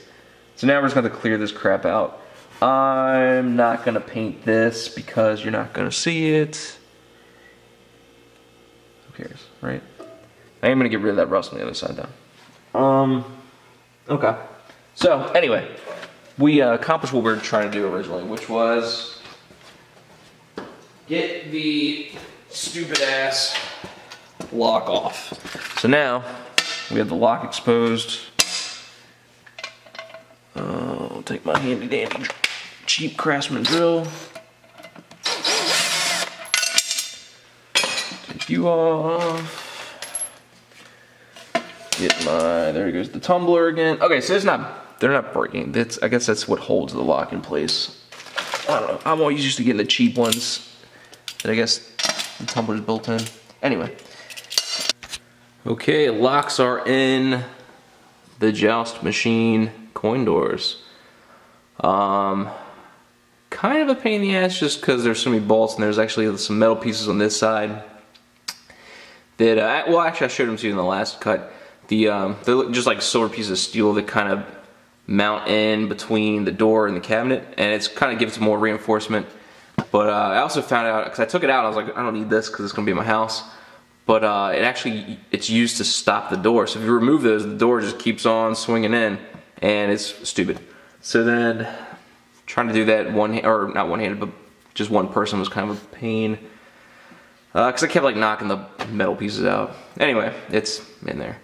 So now we're just gonna have to clear this crap out. I'm not gonna paint this because you're not gonna see it. Who cares, right? I am gonna get rid of that rust on the other side though. Okay. So anyway, we accomplished what we were trying to do originally, which was get the stupid ass lock off. So now we have the lock exposed. I'll take my handy dandy cheap Craftsman drill. Take you off. Get my, there goes the tumbler again. Okay, so it's not, they're not breaking. I guess that's what holds the lock in place. I don't know, I'm always used to getting the cheap ones that I guess the tumbler's built in. Anyway. Okay, locks are in the Joust machine coin doors. Kind of a pain in the ass just because there's so many bolts and there's actually some metal pieces on this side that, well actually I showed them to you in the last cut. They're just like silver pieces of steel that kind of mount in between the door and the cabinet, and it's kind of gives it more reinforcement. But I also found out, because I took it out, I was like, I don't need this because it's going to be in my house. But it's used to stop the door. So if you remove those, the door just keeps on swinging in, and it's stupid. So then, trying to do that not one-handed, but just one person was kind of a pain. Because I kept like knocking the metal pieces out. Anyway, it's in there.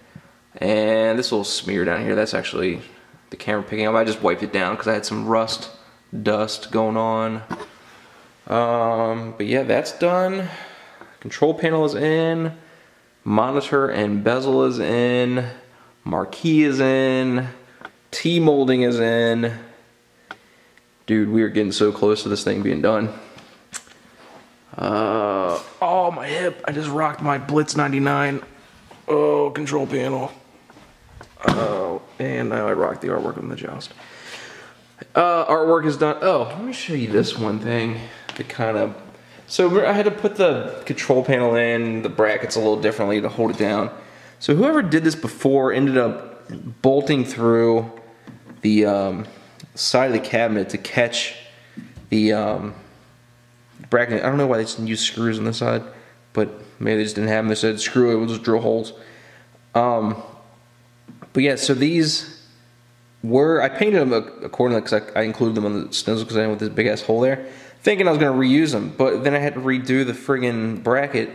And this little smear down here, that's actually the camera picking up. I just wiped it down because I had some rust, dust going on. But yeah, that's done. Control panel is in. Monitor and bezel is in. Marquee is in. T-molding is in. Dude, we are getting so close to this thing being done. Oh, my hip. I just rocked my Blitz 99. Oh, control panel. Oh, and now I rocked the artwork on the Joust. Artwork is done. Oh, let me show you this one thing. The kind of... So I had to put the control panel in, the brackets a little differently to hold it down. So whoever did this before ended up bolting through the side of the cabinet to catch the bracket. I don't know why they just didn't use screws on the side, but maybe they just didn't have them. They said screw it, we'll just drill holes. But yeah, so these were, I painted them accordingly because I included them on the stencil because I had this big ass hole there, thinking I was going to reuse them, but then I had to redo the friggin' bracket,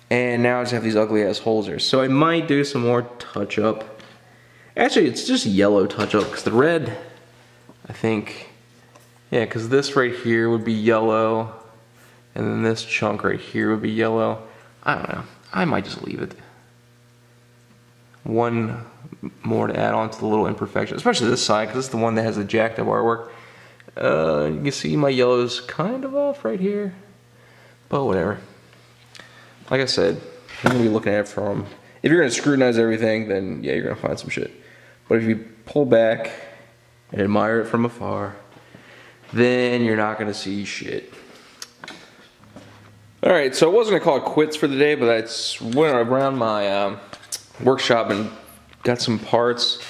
and now I just have these ugly ass holes there. So I might do some more touch up. Actually, it's just yellow touch up because the red, I think, yeah, because this right here would be yellow, and then this chunk right here would be yellow. I don't know. I might just leave it. One more to add on to the little imperfection, especially this side, because it's the one that has the jacked up artwork. You can see my yellow's kind of off right here, but whatever. Like I said, I'm gonna be looking at it from, if you're gonna scrutinize everything, then yeah, you're gonna find some shit. But if you pull back and admire it from afar, then you're not gonna see shit. Alright, so I wasn't gonna call it quits for the day, but I went around my workshop and got some parts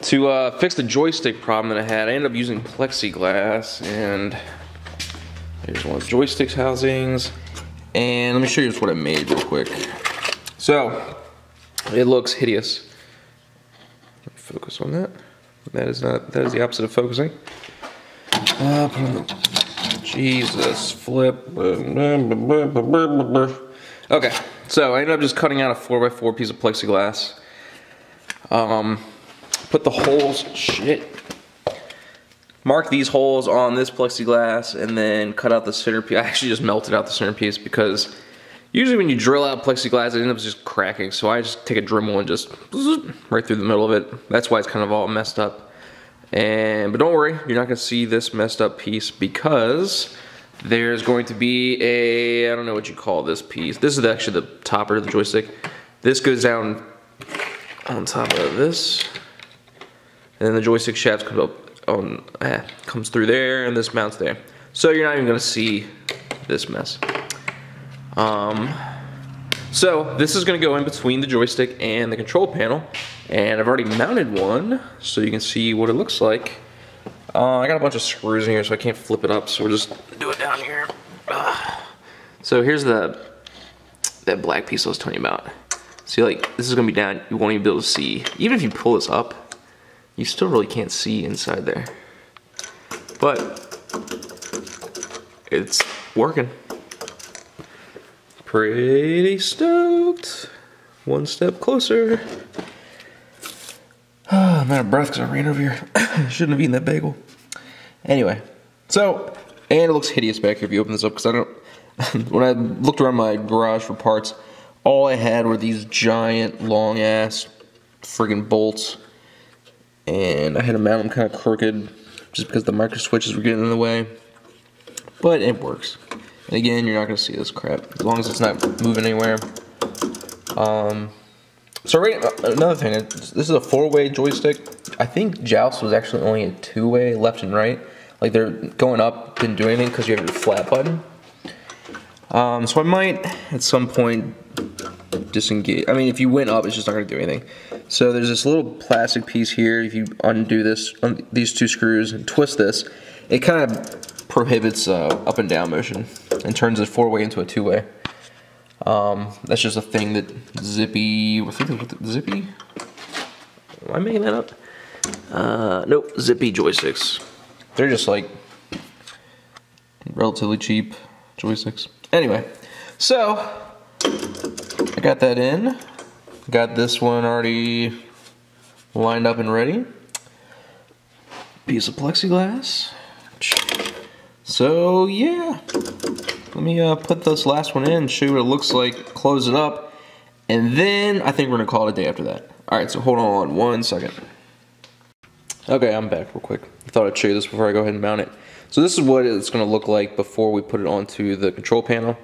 to fix the joystick problem that I had. I ended up using plexiglass, and here's one of the joystick housings. And let me show you just what I made real quick. So, it looks hideous. Focus on that. That is the opposite of focusing. Jesus, flip. Okay, so I ended up just cutting out a 4x4 piece of plexiglass. Put the holes, shit. mark these holes on this plexiglass and then cut out the centerpiece. I actually just melted out the centerpiece because usually when you drill out plexiglass it ends up just cracking, so I just take a Dremel and just right through the middle of it. That's why it's kind of all messed up. But don't worry, you're not going to see this messed up piece because there's going to be a, I don't know what you call this piece. This is actually the topper of the joystick. This goes down on top of this, and then the joystick shaft comes up on, comes through there, and this mounts there. So you're not even going to see this mess. So this is going to go in between the joystick and the control panel, and I've already mounted one so you can see what it looks like. I got a bunch of screws in here so I can't flip it up, so we'll just do it down here. So here's that black piece I was telling you about. See, like, this is going to be down, you won't even be able to see. Even if you pull this up, you still really can't see inside there. But it's working. Pretty stoked. One step closer. Oh, I'm out of breath because I ran over here. Shouldn't have eaten that bagel. Anyway, so, and it looks hideous back here if you open this up because I don't, when I looked around my garage for parts, all I had were these giant, long ass friggin' bolts. And I had to mount them kind of crooked just because the micro switches were getting in the way. But it works. And again, you're not going to see this crap as long as it's not moving anywhere. So right, another thing, this is a 4-way joystick. I think Joust was actually only a 2-way, left and right. Like they're going up, didn't do anything because you have your flat button. So I might at some point disengage. I mean, if you went up, it's just not going to do anything. So there's this little plastic piece here. If you undo this, these two screws and twist this, it kind of prohibits up and down motion and turns a 4-way into a 2-way. That's just a thing that Zippy, I think it's Zippy? Am I making that up? Nope, Zippy joysticks. They're just like relatively cheap joysticks. Anyway, so I got that in. Got this one already lined up and ready. Piece of plexiglass. So yeah, let me put this last one in, show you what it looks like, close it up, and then I think we're gonna call it a day after that. Alright, so hold on 1 second. Okay, I'm back real quick. I thought I'd show you this before I go ahead and mount it. So this is what it's gonna look like before we put it onto the control panel.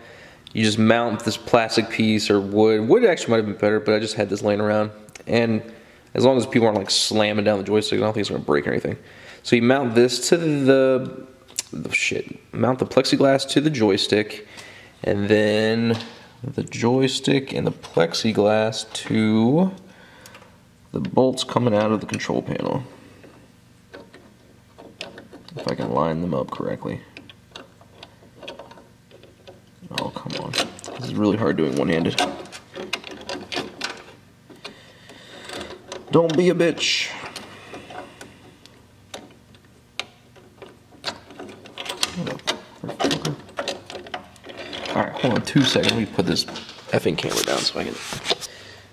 You just mount this plastic piece or wood. Wood actually might have been better, but I just had this laying around. And as long as people aren't like slamming down the joystick, I don't think it's gonna break or anything. So you mount this to mount the plexiglass to the joystick, and then the joystick and the plexiglass to the bolts coming out of the control panel. If I can line them up correctly. Oh, come on. This is really hard doing one-handed. Don't be a bitch. Alright, hold on 2 seconds. Let me put this effing camera down so I can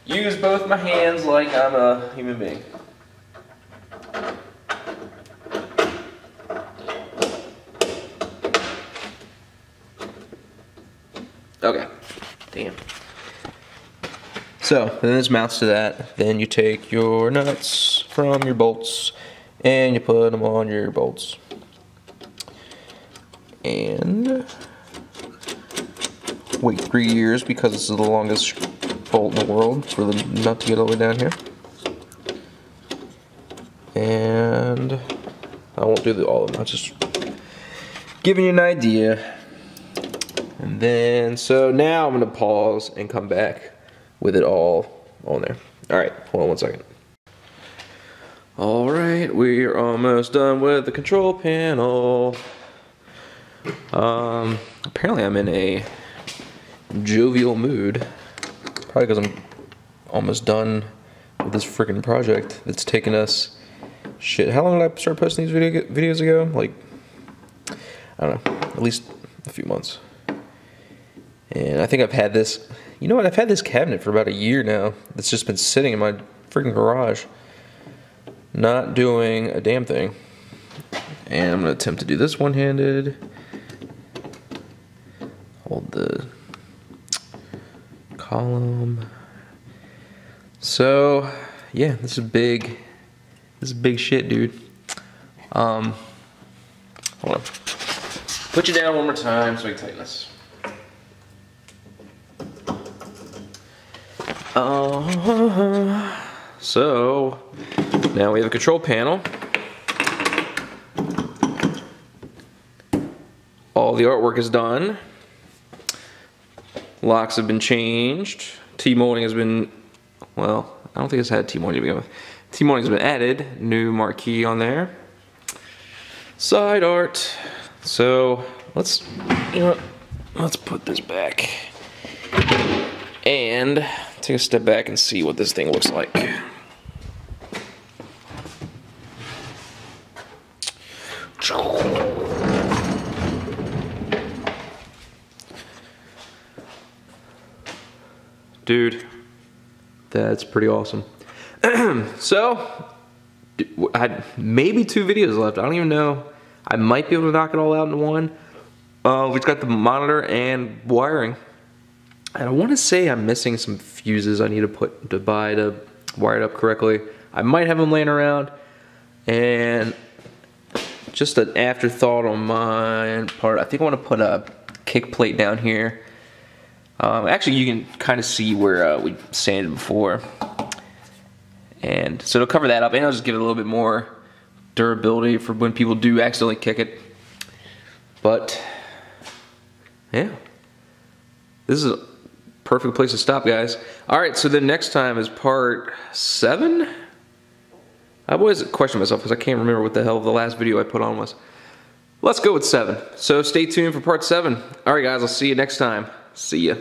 use both my hands like I'm a human being. Okay. Damn. So, then this mounts to that. Then you take your nuts from your bolts and you put them on your bolts. And wait 3 years because this is the longest bolt in the world for the nut to get all the way down here. And I won't do all of them, I'm just giving you an idea. And then, so now I'm going to pause and come back with it all on there. Alright, hold on 1 second. Alright, we're almost done with the control panel. Apparently I'm in a jovial mood. Probably because I'm almost done with this freaking project that's taken us, shit, how long did I start posting these videos ago? Like, I don't know, at least a few months. And I think I've had this, you know what, I've had this cabinet for about a year now. It's just been sitting in my freaking garage, not doing a damn thing. And I'm gonna attempt to do this one-handed. Hold the column. So yeah, this is big. This is big shit, dude. Hold on. Put you down one more time so we can tighten this. So now we have a control panel. All the artwork is done. Locks have been changed. T-molding has been, well, I don't think it's had T-molding to begin with. T-molding has been added. New marquee on there. Side art. So let's, you know what? Let's put this back and take a step back and see what this thing looks like. Dude, that's pretty awesome. So, I had maybe 2 videos left. I don't even know. I might be able to knock it all out in one. We've got the monitor and wiring. And I want to say I'm missing some fuses I need to buy to wire it up correctly. I might have them laying around. And just an afterthought on my part, I think I want to put a kick plate down here. Actually, you can kind of see where we sanded before. And so it'll cover that up, and I'll just give it a little bit more durability for when people do accidentally kick it. But yeah, this is a perfect place to stop, guys. Alright, so then next time is part 7? I always question myself because I can't remember what the hell the last video I put on was. Let's go with 7. So stay tuned for part 7. Alright guys, I'll see you next time. See ya.